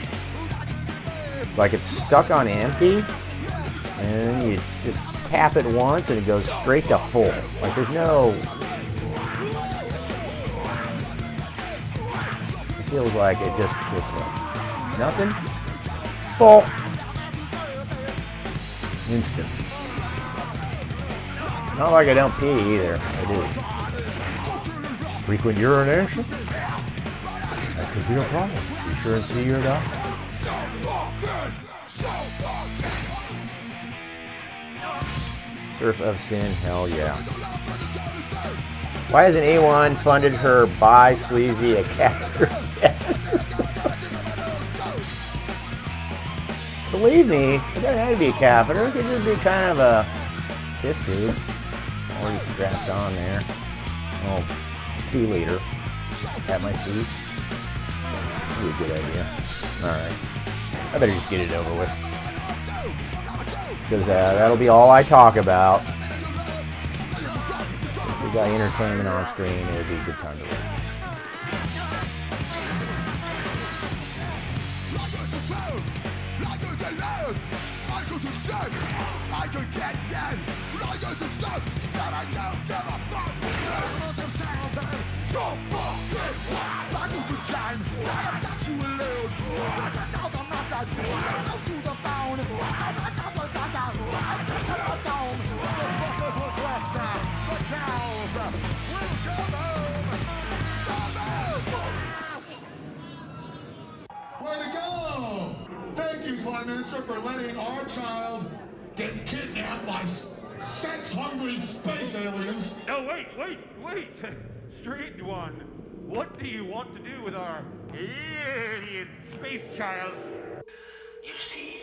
Like it's stuck on empty, and then you just tap it once and it goes straight to full. Like there's no. It feels like it just nothing. Full. Instant. Not like I don't pee either. I do. Frequent urination? That could be a problem. Be sure and see your doctor. Surf of Sin, hell yeah. Why hasn't anyone funded her buy Sleazy a catheter yet? Believe me, it doesn't have to be a catheter. It could just be kind of a piss tube. Already strapped on there. Oh, 2 liter at my feet. That'd be a good idea. Alright. I better just get it over with. Because that'll be all I talk about. If we got entertainment on screen, it'll be a good time to work. I could get dead. Lions and sons that I don't give a fuck. So fucking back into time. I got you alone. I got out the master. I go to the phone. I got the data. I just shut the dome. The fuckers will question. The cows will come home. Way to go! Thank you, Prime Minister, for letting our child get kidnapped by sex-hungry space aliens. No, wait. Strange one. What do you want to do with our alien space child? You see,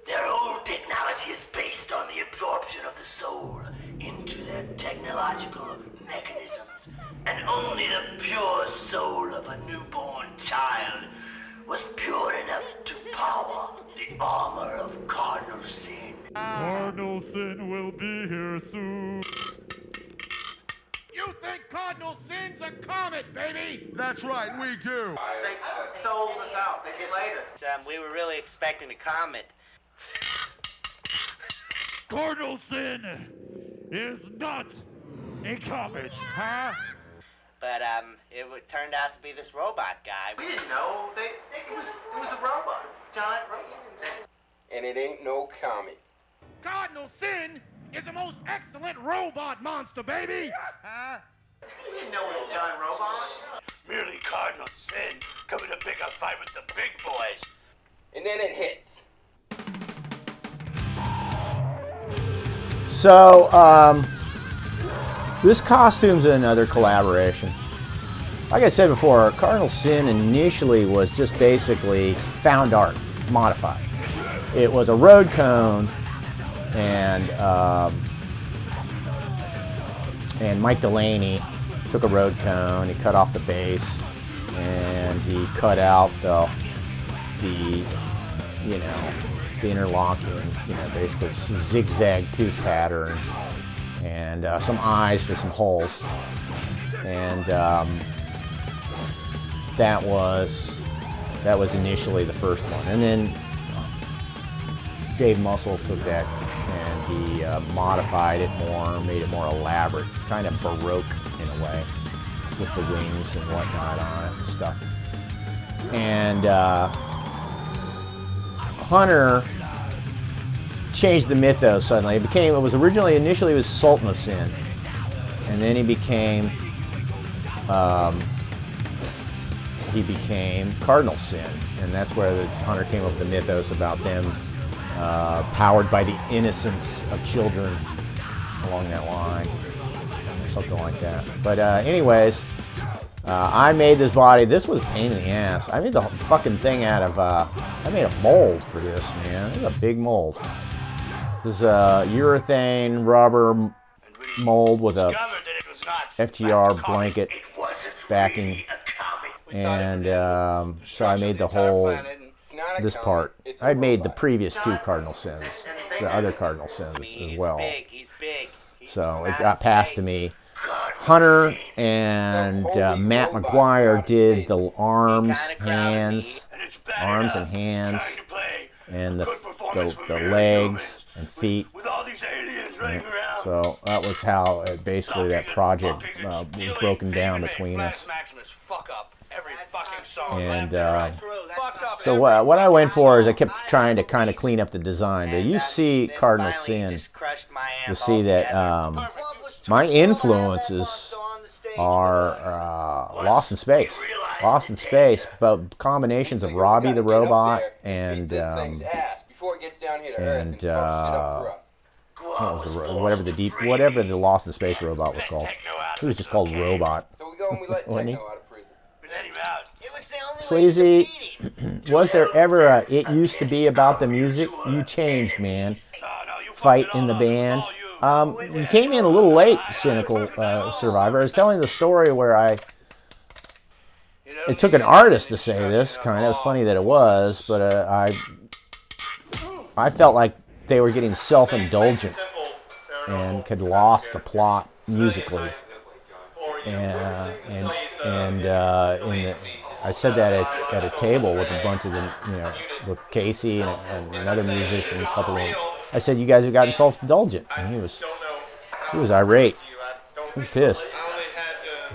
their whole technology is based on the absorption of the soul into their technological mechanisms. And only the pure soul of a newborn child was pure enough to power the armor of Cardinal Sin. Cardinal Sin will be here soon. You think Cardinal Sin's a comet, baby? That's right, we do. They sold us out. They played us. We were really expecting a comet. Cardinal Sin is not a comet. Huh? But turned out to be this robot guy. We didn't know. It was a robot. Giant robot. And it ain't no comet. Cardinal Sin is the most excellent robot monster, baby! Huh? We didn't know it was a giant robot. Merely Cardinal Sin coming to pick a fight with the big boys. And then it hits. So, this costume's another collaboration. Like I said before, Cardinal Sin initially was just basically found art, modified. It was a road cone, and Mike Delaney took a road cone, he cut off the base, and he cut out the interlocking, basically zigzag tooth pattern, and some eyes for some holes, and that was initially the first one, and then Dave Muscle took that and he modified it more, made it more elaborate, kind of Baroque in a way, with the wings and whatnot on it and stuff. And Hunter changed the mythos suddenly. It was initially Sultan of Sin, and then he became Cardinal Sin, and that's where Hunter came up with the mythos about them powered by the innocence of children, along that line, or something like that. But anyways, I made this body. This was a pain in the ass. I made the fucking thing out of, I made a mold for this, man. It was a big mold. This is a urethane rubber mold with a FGR blanket backing. And so I made the whole, this part. I made the previous two Cardinal Sins, the other Cardinal Sins as well. He's big. So it got passed to me. Hunter and Matt McGuire did the arms and hands, and the legs and feet. So that was how basically that project was broken down between us. And so what I went for is I kept trying to kind of clean up the design. But you see Cardinal Sin, you see that my influences are Lost in Space. Lost in Space, but combinations of Robbie the Robot and whatever the Lost in Space robot was called. He was just called Robot, wasn't he? Sleazy, was there ever a "it used to be about the music"? You changed, man. Fight in the band. You came in a little late, Cynical Survivor. I was telling the story where it took an artist to say this, kind of. It was funny that it was, but I felt like they were getting self-indulgent and had lost the plot musically. I said that at a table with a bunch of them, with Casey and another musician, a couple of them. I said, "You guys have gotten self-indulgent," and he was irate. He was pissed.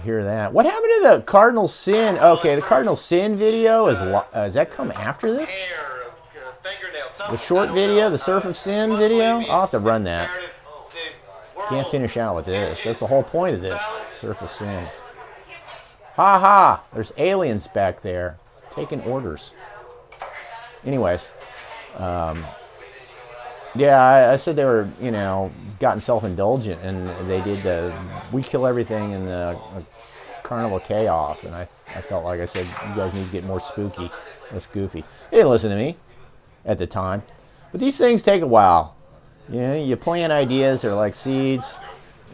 Hear that? What happened to the Cardinal Sin? Okay, the Cardinal Sin video has that come after this? The short video, the Surf of Sin video. I'll have to run that. Can't finish out with this. That's the whole point of this. Surf of Sin. Ha ha! There's aliens back there taking orders. Anyways, yeah, I said they were, gotten self-indulgent, and they did We Kill Everything in the Carnival Chaos, and I felt like I said, you guys need to get more spooky, less goofy. They didn't listen to me at the time, but these things take a while. You plant ideas, they're like seeds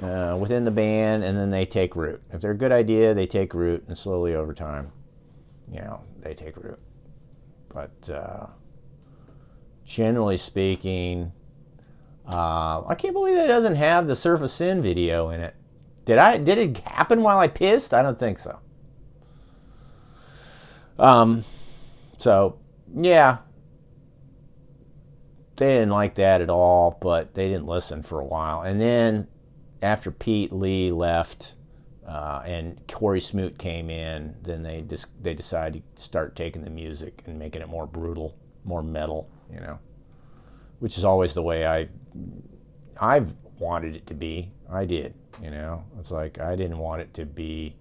within the band, and then they take root. If they're a good idea, they take root, and slowly over time, they take root. But generally speaking, I can't believe that doesn't have the Surf of Sin video in it. Did it happen while I pissed? I don't think so. So yeah, they didn't like that at all, but they didn't listen for a while. And then after Pete Lee left and Corey Smoot came in, then they decided to start taking the music and making it more brutal, more metal, you know, which is always the way I've wanted it to be. I did, you know. It's like I didn't want it to be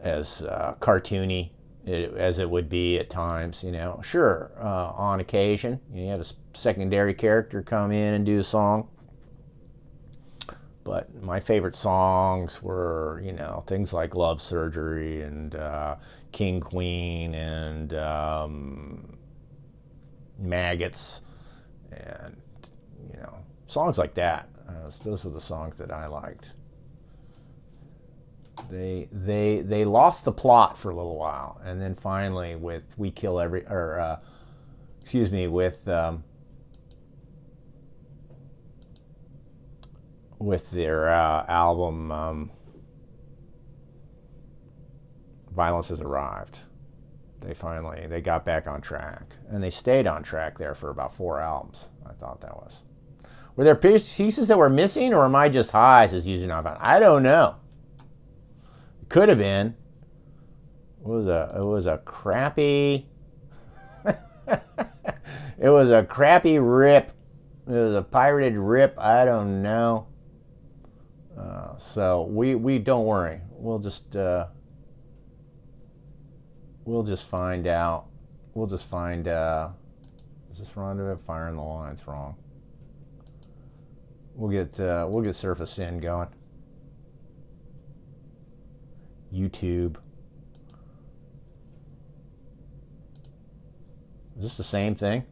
as cartoony as it would be at times, you know. Sure, on occasion, you have a secondary character come in and do a song. But my favorite songs were, you know, things like Love Surgery and King Queen and Maggots and, you know, songs like that. Those were the songs that I liked. They lost the plot for a little while, and then finally with with their album Violence Has Arrived, they got back on track, and they stayed on track there for about 4 albums. I thought that was. Were there pieces that were missing, or am I just high as using on? I don't know. Could have been. It was a crappy. It was a crappy rip. It was a pirated rip. I don't know. So we don't worry. We'll just find out. We'll just find. Is this Rendezvous firing the lines wrong? We'll get Surface Sin going. YouTube. Is this the same thing?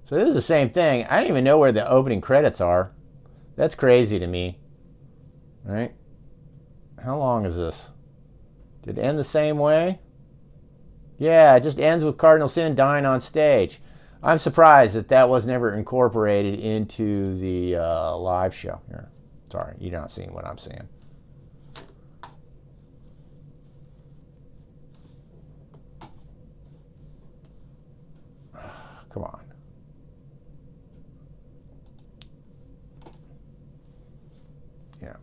So this is the same thing. I don't even know where the opening credits are. That's crazy to me. Right? How long is this? Did it end the same way? Yeah, it just ends with Cardinal Sin dying on stage. I'm surprised that was never incorporated into the live show. Here. Sorry, you're not seeing what I'm seeing. Come on. Yeah.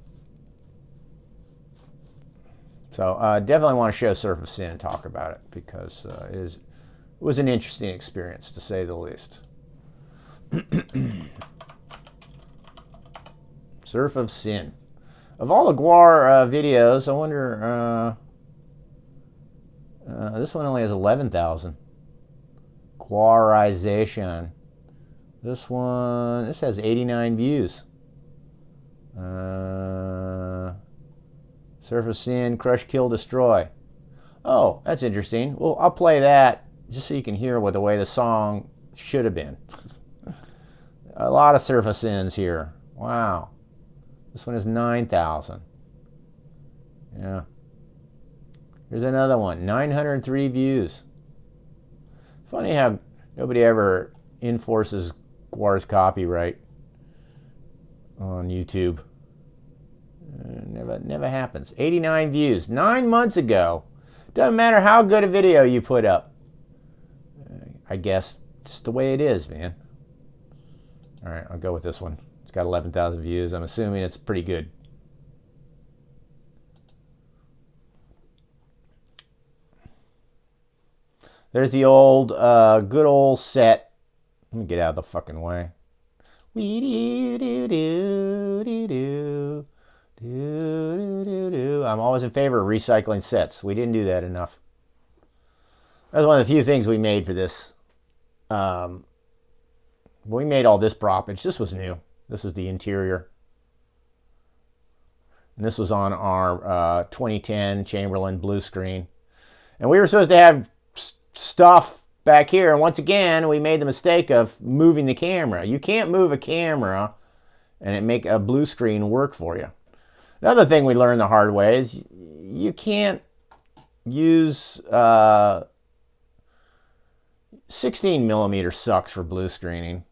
So definitely want to show Surf of Sin and talk about it, because it was an interesting experience, to say the least. Surf of Sin. Of all the GWAR videos, I wonder... this one only has 11,000. GWARization. This has 89 views. Surf of Sin, Crush, Kill, Destroy. Oh, that's interesting. Well, I'll play that just so you can hear the way the song should have been. A lot of Surf of Sins here. Wow. This one is 9,000. Yeah. Here's another one, 903 views. Funny how nobody ever enforces GWAR's copyright on YouTube. Never happens. 89 views 9 months ago. Doesn't matter how good a video you put up. I guess it's the way it is, man. All right, I'll go with this one. It's got 11,000 views. I'm assuming it's pretty good. There's the old, good old set. Let me get out of the fucking way. I'm always in favor of recycling sets. We didn't do that enough. That's one of the few things we made for this. We made all this proppage. This was new. This was the interior. And this was on our 2010 Chamberlain blue screen. And we were supposed to have stuff back here, and once again we made the mistake of moving the camera. You can't move a camera and make a blue screen work for you. Another thing we learned the hard way is you can't use 16 millimeter sucks for blue screening.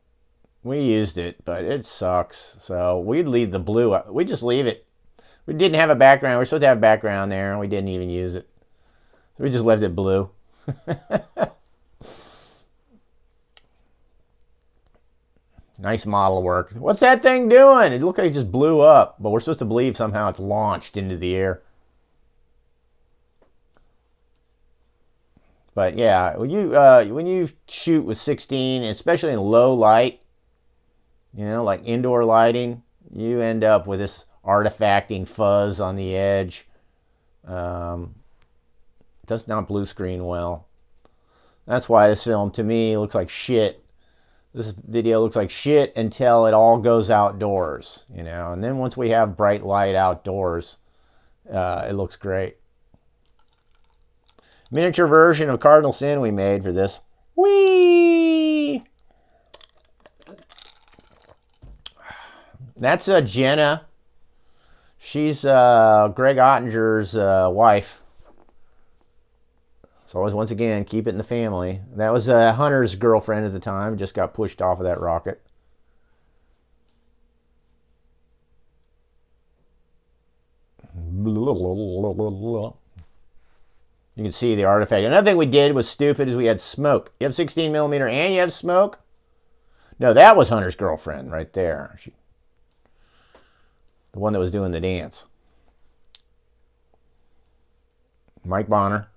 We used it, but it sucks. So we'd leave the blue. We just leave it. We didn't have a background. We were supposed to have a background there, and we didn't even use it. So we just left it blue. Nice model work. What's that thing doing? It looked like it just blew up, but we're supposed to believe somehow it's launched into the air. But yeah, when you shoot with 16, especially in low light, like indoor lighting, you end up with this artifacting fuzz on the edge. Does not blue screen well. That's why this film, to me, looks like shit. This video looks like shit until it all goes outdoors, and then once we have bright light outdoors, it looks great. Miniature version of Cardinal Sin we made for this. Whee! That's Jenna. She's Greg Ottinger's wife. So always, once again, keep it in the family. That was Hunter's girlfriend at the time. Just got pushed off of that rocket. You can see the artifact. Another thing we did was stupid is we had smoke. You have 16 millimeter and you have smoke? No, that was Hunter's girlfriend right there. The one that was doing the dance. Mike Bonner.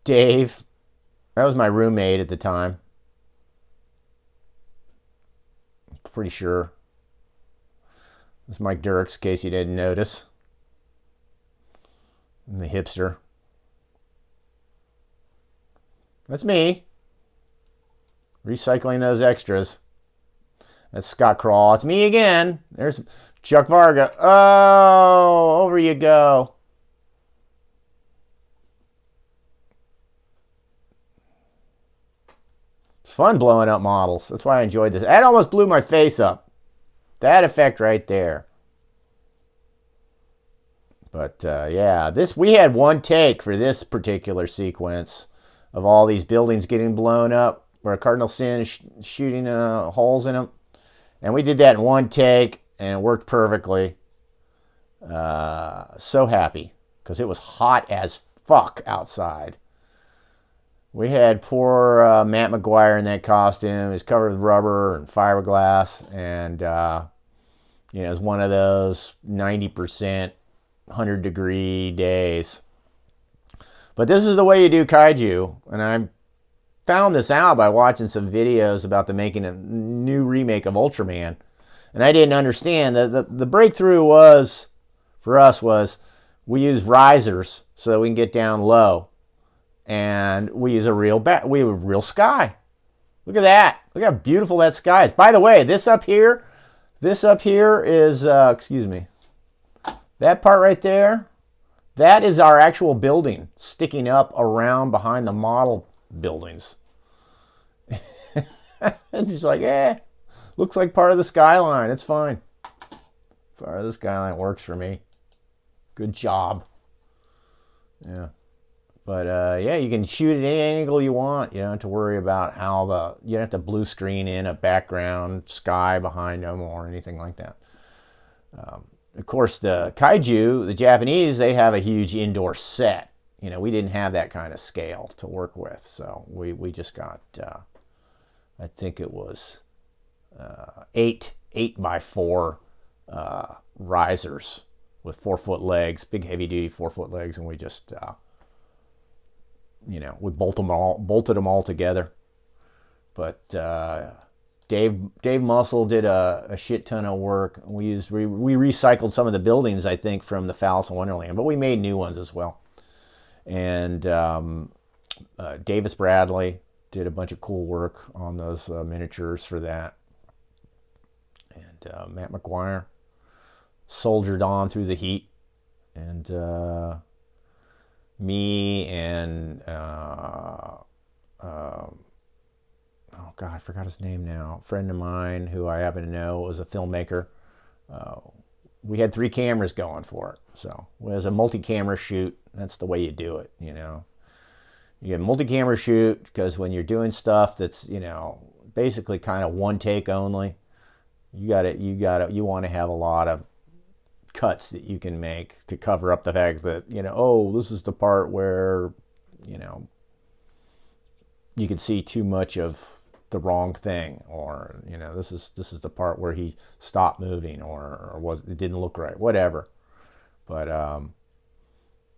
Dave. That was my roommate at the time. Pretty sure. This is Mike Dirks, in case you didn't notice. And the hipster. That's me. Recycling those extras. That's Scott Crawl. It's me again. There's Chuck Varga. Oh, over you go. It's fun blowing up models. That's why I enjoyed this. That almost blew my face up. That effect right there. But yeah, we had one take for this particular sequence of all these buildings getting blown up where Cardinal Sin is shooting holes in them. And we did that in one take, and it worked perfectly. So happy, because it was hot as fuck outside. We had poor Matt McGuire in that costume. He was covered with rubber and fiberglass, and it was one of those 90%, 100-degree days. But this is the way you do kaiju, and I found this out by watching some videos about the making a new remake of Ultraman, and I didn't understand. The breakthrough for us was we use risers so that we can get down low. And we use a real sky. Look at that. Look how beautiful that sky is. By the way, this up here is, excuse me, that part right there, that is our actual building sticking up around behind the model buildings. And just like, looks like part of the skyline. It's fine. Part of the skyline works for me. Good job. Yeah. But yeah, you can shoot at any angle you want. You don't have to worry about you don't have to blue screen in a background sky behind them or anything like that. Of course, the kaiju, the Japanese, they have a huge indoor set. We didn't have that kind of scale to work with, so we just got, I think it was 8x4 risers with 4-foot legs, big heavy duty 4-foot legs, and we just we bolted them all together. But Dave Muscle did a shit ton of work. We recycled some of the buildings, I think, from the Phallus in Wonderland, but we made new ones as well. And Davis Bradley did a bunch of cool work on those miniatures for that. And Matt McGuire soldiered on through the heat. And me and oh God, I forgot his name now. A friend of mine who I happen to know was a filmmaker. We had 3 cameras going for it, so it was a multi-camera shoot. That's the way you do it, You You get multi-camera shoot because when you're doing stuff that's, you know, basically kind of one take only, you want to have a lot of cuts that you can make to cover up the fact that, you know, oh, this is the part where, you know, you can see too much of the wrong thing, or, you know, this is the part where he stopped moving, or it didn't look right, whatever. But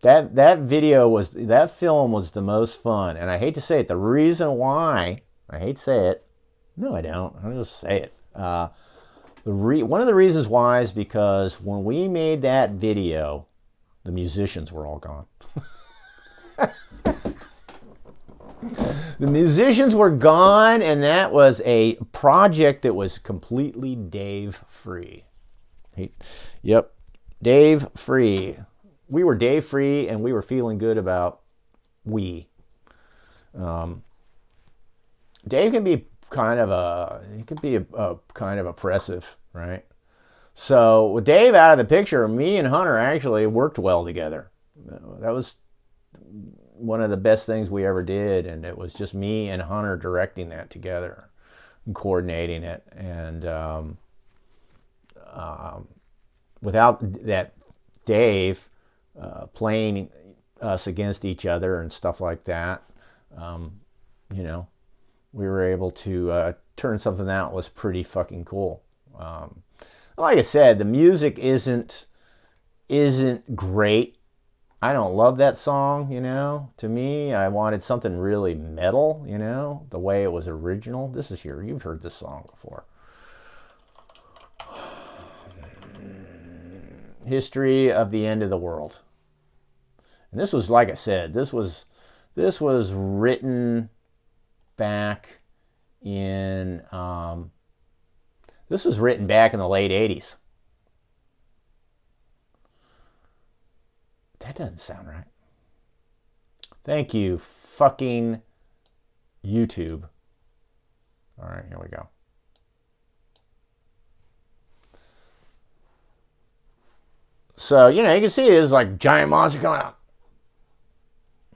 that film was the most fun, and I hate to say it, the reason why I hate to say it, no, I don't. I'll just say it. One of the reasons why is because when we made that video, the musicians were all gone. The musicians were gone, and that was a project that was completely Dave free. Yep, Dave free. We were Dave free, and we were feeling good about Dave can be kind of oppressive, right? So with Dave out of the picture, me and Hunter actually worked well together. That was one of the best things we ever did, and it was just me and Hunter directing that together and coordinating it. And without that Dave playing us against each other and stuff like that, you know, we were able to turn something out that was pretty fucking cool. Like I said, the music isn't great. I don't love that song, you know. To me, I wanted something really metal, you know, the way it was original. This is here. You've heard this song before. History of the End of the World. And this was, like I said, this was written back in this was written back in the late 80s. That doesn't sound right. Thank you, fucking YouTube. All right, here we go. So, you know, you can see there's like giant monster coming out.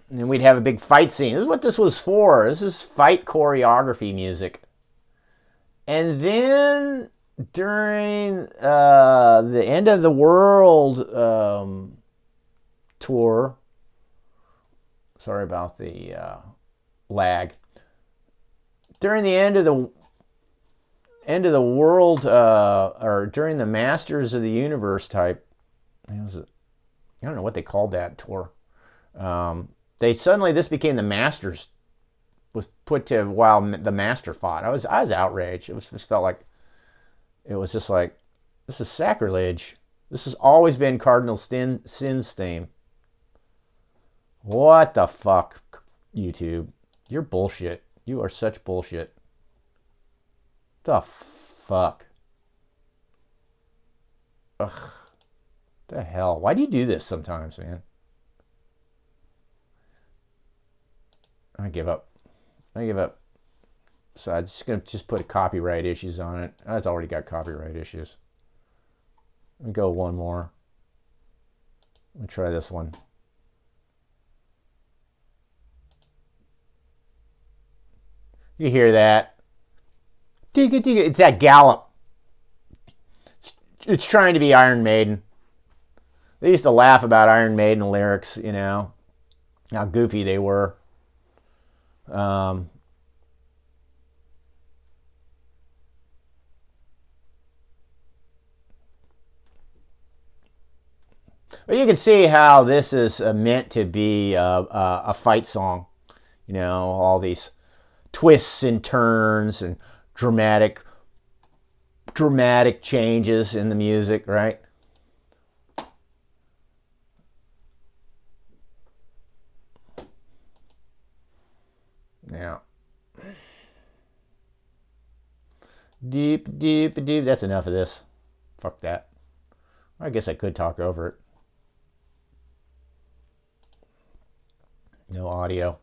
And we'd have a big fight scene. This is what this was for. This is fight choreography music. And then during the End of the World tour, sorry about the lag. During the End of the World, or during the Masters of the Universe type, I don't know what they called that tour. This became the Masters, was put to while the Master fought. I was outraged. Just felt like it was just like, this is sacrilege. This has always been Cardinal Sin's theme. What the fuck, YouTube? You're bullshit. You are such bullshit. The fuck? Ugh. The hell? Why do you do this sometimes, man? I give up. So I'm just going to put copyright issues on it. It's already got copyright issues. Let me go one more. Let me try this one. You hear that? It's that gallop. It's trying to be Iron Maiden. They used to laugh about Iron Maiden lyrics, you know, how goofy they were. But you can see how this is meant to be a fight song. You know, all these twists and turns and dramatic changes in the music, right? Yeah. Deep. That's enough of this. Fuck that. I guess I could talk over it. No audio.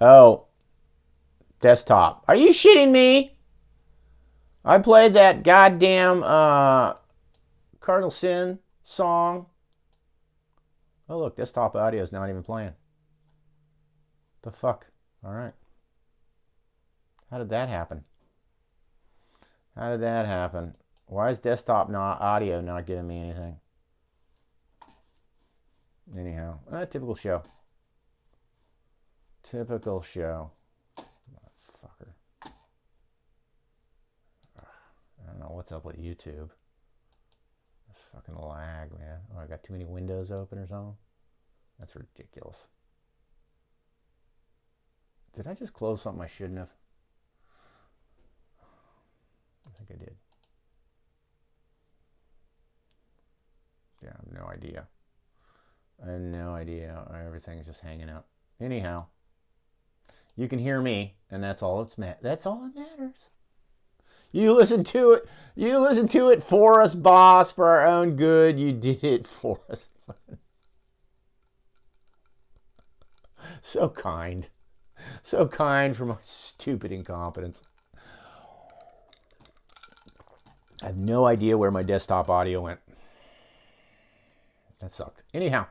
Oh. Desktop. Are you shitting me? I played that goddamn Cardinal Sin song Oh, look, desktop audio is not even playing. The fuck? All right. How did that happen? How did that happen? Why is desktop audio not giving me anything? Anyhow, typical show. Typical show. Fucker. I don't know what's up with YouTube. It's fucking lag, man. Oh, I got too many windows open or something? That's ridiculous. Did I just close something I shouldn't have? I think I did. Yeah, I have no idea. I have no idea. Everything's just hanging out. Anyhow, you can hear me, and that's all that's all that matters. You listen to it. You listen to it for us, boss, for our own good. You did it for us. So kind. So kind for my stupid incompetence. I have no idea where my desktop audio went. That sucked. Anyhow.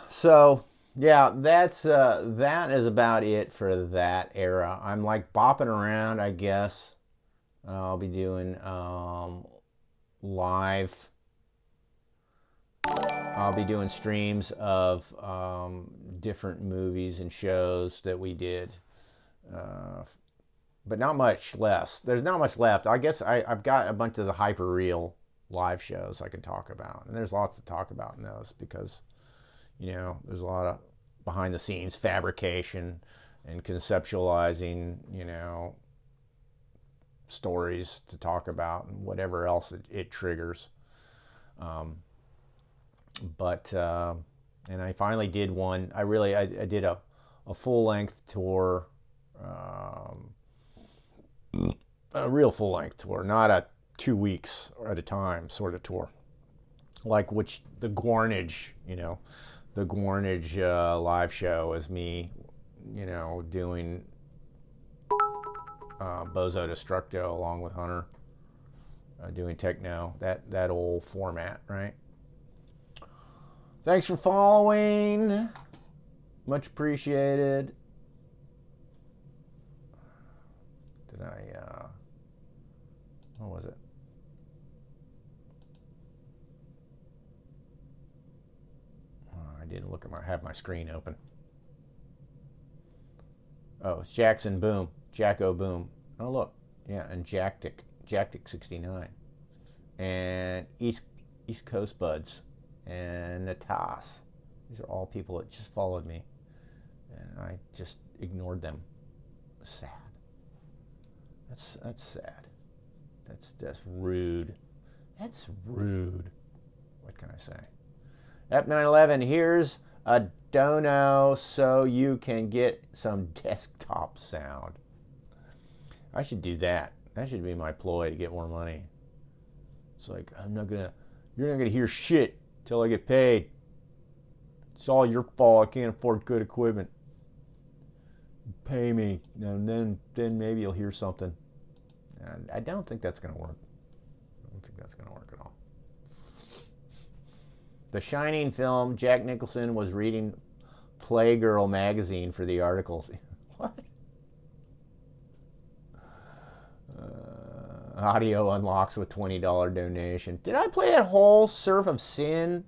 So yeah, that is about it for that era. I'm like bopping around, I guess. I'll be doing live. I'll be doing streams of different movies and shows that we did. But not much less. There's not much left. I guess I've got a bunch of the hyper-real live shows I can talk about. And there's lots to talk about in those because, you know, there's a lot of behind-the-scenes fabrication and conceptualizing, you know, stories to talk about and whatever else it triggers. And I finally did one. I did a full-length tour. A real full-length tour, not a 2 weeks at a time sort of tour, like the Gwarnage, you know, the Gwarnage live show is me, you know, doing Bozo Destructo along with Hunter, doing techno, that old format, right? Thanks for following, much appreciated. Did I, what was it? I didn't look at have my screen open. Oh, it's Jackson Boom, Jacko Boom. Oh, look, yeah, and Jactic 69. And East Coast Buds and Natas. These are all people that just followed me. And I just ignored them. Sad. That's sad. That's rude. That's rude. What can I say? Ep911, here's a dono so you can get some desktop sound. I should do that. That should be my ploy to get more money. It's like, you're not gonna hear shit till I get paid. It's all your fault. I can't afford good equipment. Pay me, and then maybe you'll hear something. And I don't think that's gonna work. I don't think that's gonna work at all. The Shining film, Jack Nicholson was reading Playgirl magazine for the articles. What? Audio unlocks with $20 donation. Did I play that whole Surf of Sin?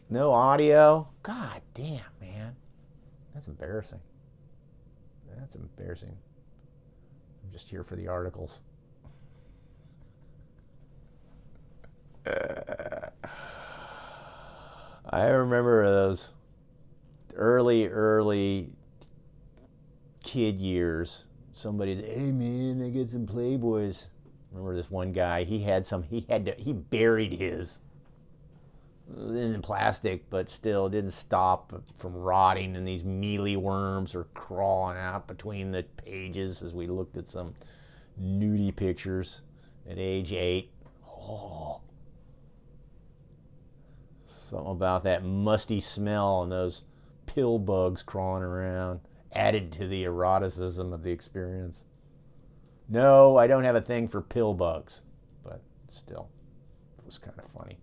No audio? God damn, man. That's embarrassing. That's embarrassing. I'm just here for the articles. I remember those early kid years. Somebody said, hey man, I get some Playboys. Remember this one guy, he buried his in plastic, but still didn't stop from rotting, and these mealy worms are crawling out between the pages as we looked at some nudie pictures at age 8. Oh. Something about that musty smell and those pill bugs crawling around added to the eroticism of the experience. No, I don't have a thing for pill bugs, but still. was kind of funny.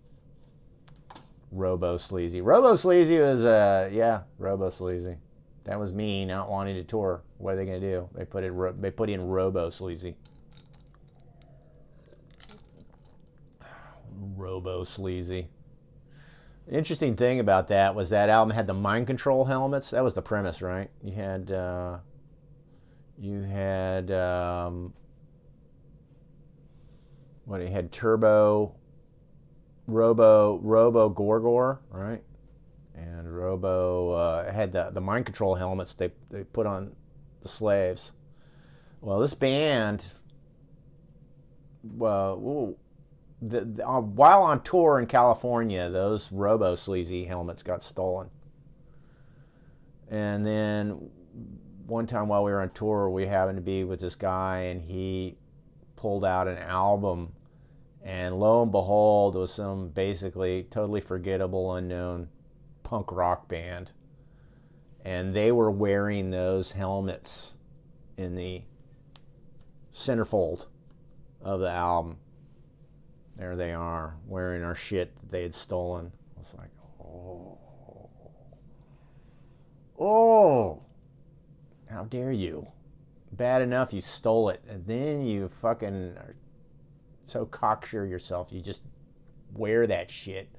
Robo Sleazy. Robo Sleazy was, Robo Sleazy. That was me not wanting to tour. What are they going to do? They put in Robo Sleazy. Robo Sleazy. The interesting thing about that was that album had the mind control helmets. That was the premise, right? You had what? It had Turbo, Robo Gorgor, right? And Robo had the mind control helmets they put on the slaves. Well, this band, while on tour in California, those Robo Sleazy helmets got stolen. And then one time while we were on tour, we happened to be with this guy, and he pulled out an album, and lo and behold, it was some basically totally forgettable, unknown punk rock band. And they were wearing those helmets in the centerfold of the album. There they are, wearing our shit that they had stolen. I was like, oh, how dare you? Bad enough you stole it, and then you fucking are so cocksure yourself, you just wear that shit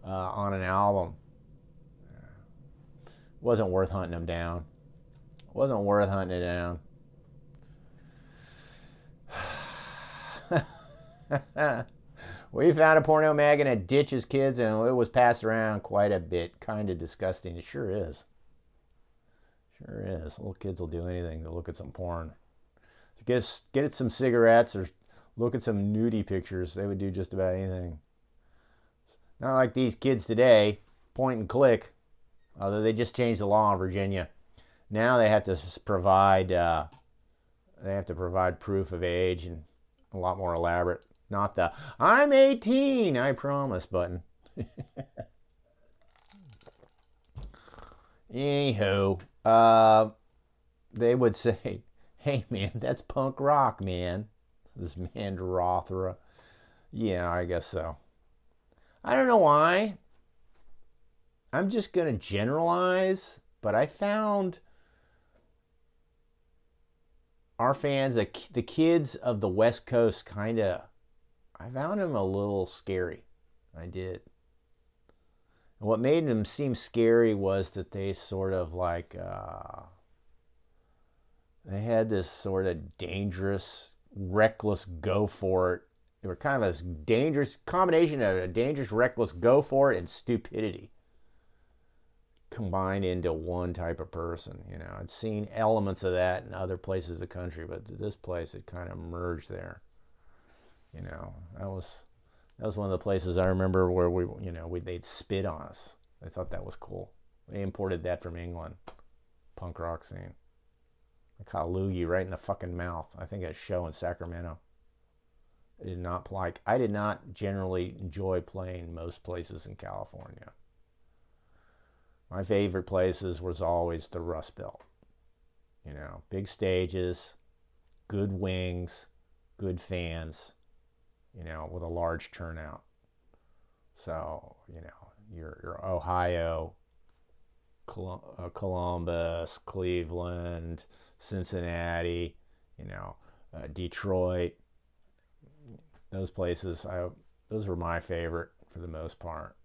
on an album. Wasn't worth hunting them down. Wasn't worth hunting it down. We found a porno mag in a ditch as kids, and it was passed around quite a bit. Kind of disgusting. It sure is. Sure is. Little kids will do anything to look at some porn. Get some cigarettes or look at some nudie pictures. They would do just about anything. Not like these kids today, point and click. Although they just changed the law in Virginia. Now they have to provide proof of age, and a lot more elaborate. Not the "I'm 18, I promise" button. Anywho, they would say, "Hey man, that's punk rock, man." This man Rothra. Yeah, I guess so. I don't know why. I'm just going to generalize, but I found our fans, the kids of the West Coast, I found them a little scary. I did. And what made them seem scary was that they sort of they had this sort of dangerous, reckless go for it. They were kind of a dangerous combination of a dangerous, reckless go for it and stupidity combined into one type of person. I'd seen elements of that in other places of the country, but this place, it kind of merged there. That was one of the places I remember where they'd spit on us. I thought that was cool. They imported that from England, punk rock scene. I caught a loogie right in the fucking mouth. I think at a show in Sacramento. I did not generally enjoy playing most places in California. My favorite places was always the Rust Belt. Big stages, good wings, good fans, with a large turnout. So, your Ohio, Columbus, Cleveland, Cincinnati, Detroit, those places, those were my favorite for the most part.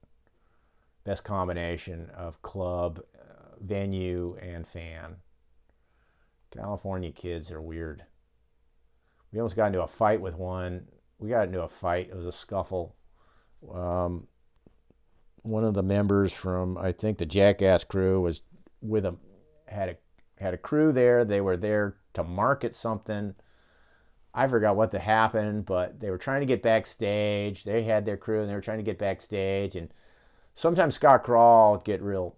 Best combination of club, venue, and fan. California kids are weird. We almost got into a fight with one. We got into a fight. It was a scuffle. One of the members from, I think, the Jackass crew was with them. Had a crew there. They were there to market something. I forgot what happened, but they were trying to get backstage. They had their crew, and they were trying to get backstage, and sometimes Scott Crawl would get real,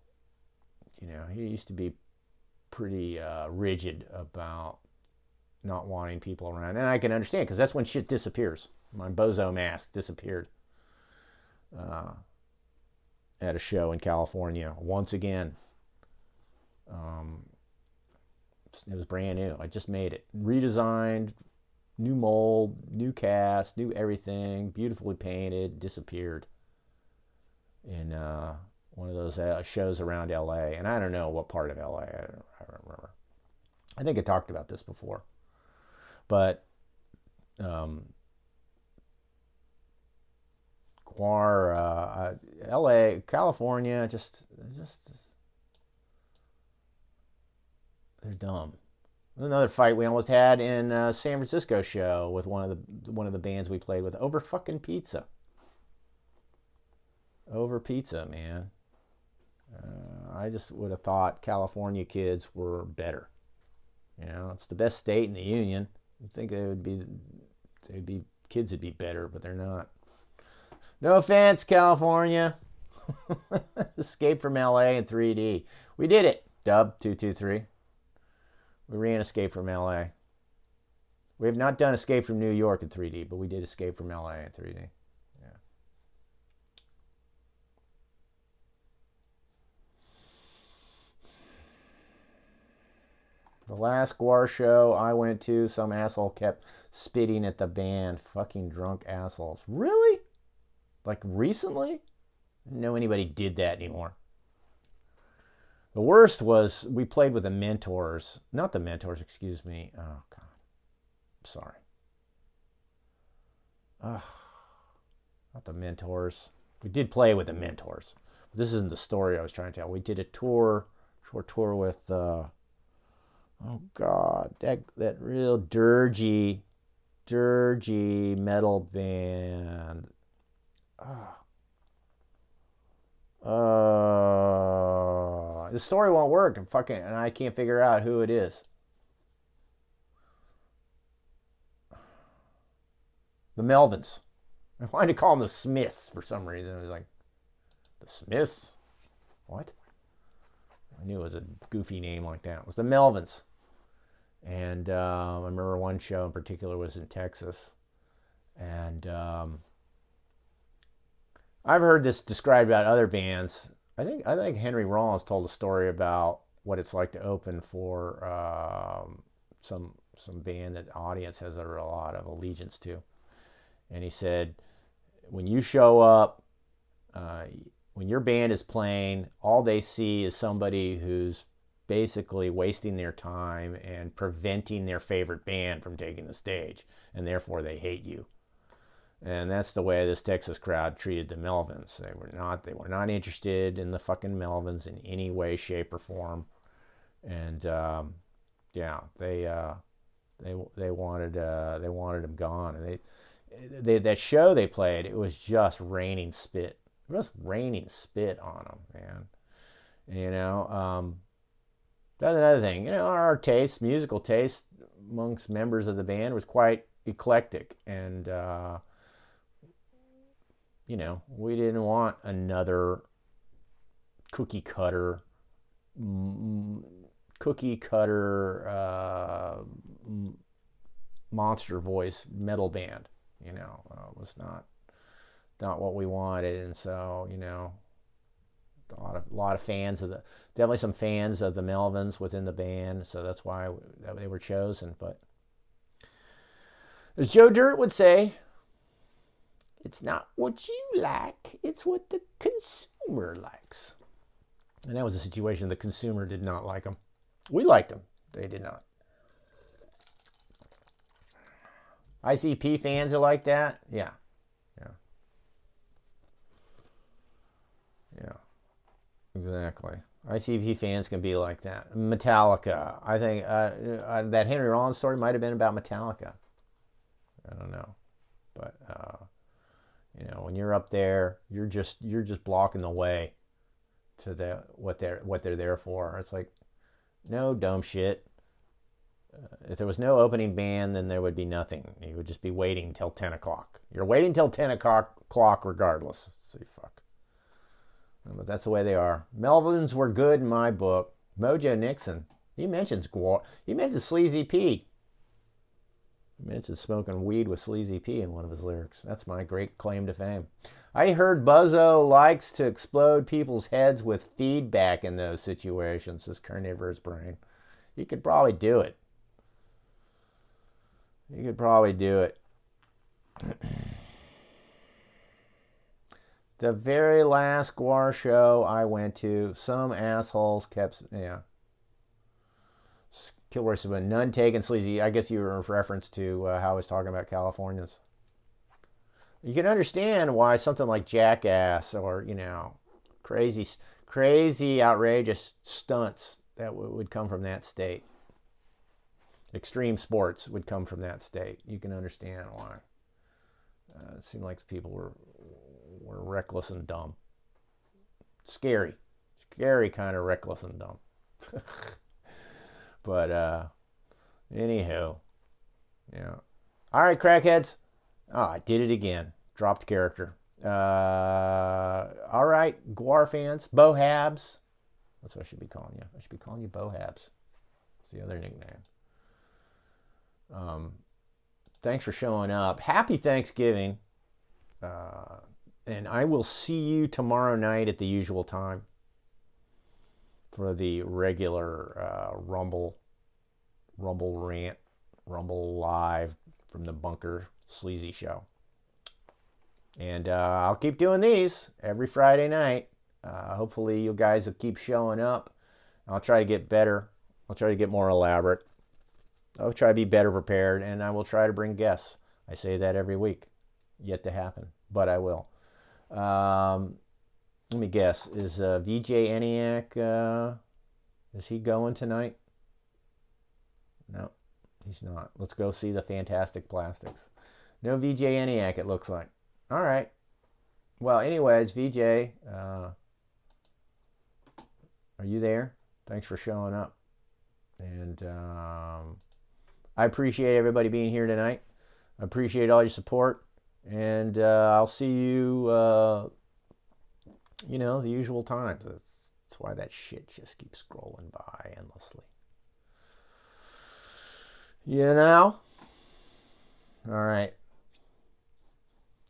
he used to be pretty rigid about not wanting people around. And I can understand, because that's when shit disappears. My bozo mask disappeared at a show in California once again. It was brand new. I just made it. Redesigned, New mold, new cast, new everything, beautifully painted, disappeared in one of those shows around LA. And I don't know what part of LA, I don't remember. I think I talked about this before. But GWAR, LA, California, just they're dumb. Another fight we almost had in San Francisco show with one of the bands we played with over fucking pizza. Over pizza, man. I just would have thought California kids were better. You know, it's the best state in the union. You'd think they'd be kids would be better, but they're not. No offense, California. Escape from LA in 3D. We did it. Dub 223. We ran Escape from LA. We have not done Escape from New York in 3D, but we did Escape from LA in 3D. Yeah. The last GWAR show I went to, some asshole kept spitting at the band. Fucking drunk assholes. Really? Like recently? I didn't know anybody did that anymore. The worst was we played with the Mentors. Not the Mentors, excuse me. Oh, God. I'm sorry. Ugh. Not the Mentors. We did play with the Mentors. But this isn't the story I was trying to tell. We did a short tour with, oh, God, that real dirgy metal band. The story won't work and I can't figure out who it is. The Melvins. I wanted to call them the Smiths for some reason. It was like, the Smiths? What? I knew it was a goofy name like that. It was the Melvins. And I remember one show in particular was in Texas. And I've heard this described about other bands. I think Henry Rollins told a story about what it's like to open for some band that the audience has a lot of allegiance to. And he said, when you show up, when your band is playing, all they see is somebody who's basically wasting their time and preventing their favorite band from taking the stage, and therefore they hate you. And that's the way this Texas crowd treated the Melvins. They were not interested in the fucking Melvins in any way, shape, or form. And yeah, they wanted them gone. And they that show they played, it was just raining spit. It was raining spit on them, man. You know, that's another thing. You know, our taste, musical taste amongst members of the band was quite eclectic, and you know, we didn't want another cookie cutter monster voice metal band. You know, it was not what we wanted, and so, you know, a lot of fans definitely some fans of the Melvins within the band, so that's why they were chosen. But as Joe Dirt would say, it's not what you like, it's what the consumer likes. And that was a situation the consumer did not like them. We liked them. They did not. ICP fans are like that? Yeah. Yeah. Exactly. ICP fans can be like that. Metallica. I think that Henry Rollins story might have been about Metallica. I don't know. But you know, when you're up there, you're just blocking the way to what they're there for. It's like, no, dumb shit. If there was no opening band, then there would be nothing. You would just be waiting till 10 o'clock. You're waiting till 10 o'clock regardless. So you fuck. But that's the way they are. Melvins were good in my book. Mojo Nixon, he mentions GWAR. He mentions Sleazy P. He mentions smoking weed with Sleazy P in one of his lyrics. That's my great claim to fame. I heard Buzzo likes to explode people's heads with feedback in those situations, his carnivorous brain. He could probably do it. You could probably do it. The very last GWAR show I went to, some assholes kept, yeah. Kilroy said, none taken, Sleazy. I guess you were in reference to how I was talking about Californians. You can understand why something like Jackass or, you know, crazy, outrageous stunts that would come from that state. Extreme sports would come from that state. You can understand why. It seemed like people were reckless and dumb. Scary kind of reckless and dumb. But anywho, yeah. All right, crackheads. Oh, I did it again. Dropped character. All right, GWAR fans, Bohabs. That's what I should be calling you. I should be calling you Bohabs. That's the other nickname. Thanks for showing up. Happy Thanksgiving. And I will see you tomorrow night at the usual time for the regular Rumble rant, Rumble live from the bunker sleazy show. And I'll keep doing these every Friday night. Hopefully you guys will keep showing up. I'll try to get better. I'll try to get more elaborate. I'll try to be better prepared, and I will try to bring guests. I say that every week. Yet to happen, but I will. Let me guess. Is VJ ENIAC, is he going tonight? No, he's not. Let's go see the Fantastic Plastics. No VJ ENIAC, it looks like. All right. Well, anyways, VJ, are you there? Thanks for showing up. And I appreciate everybody being here tonight. I appreciate all your support. And I'll see you, you know, the usual times. That's why that shit just keeps scrolling by endlessly. You know? All right.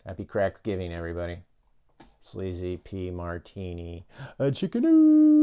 Happy Crackgiving, everybody. Sleazy P. Martini. A chickanoo.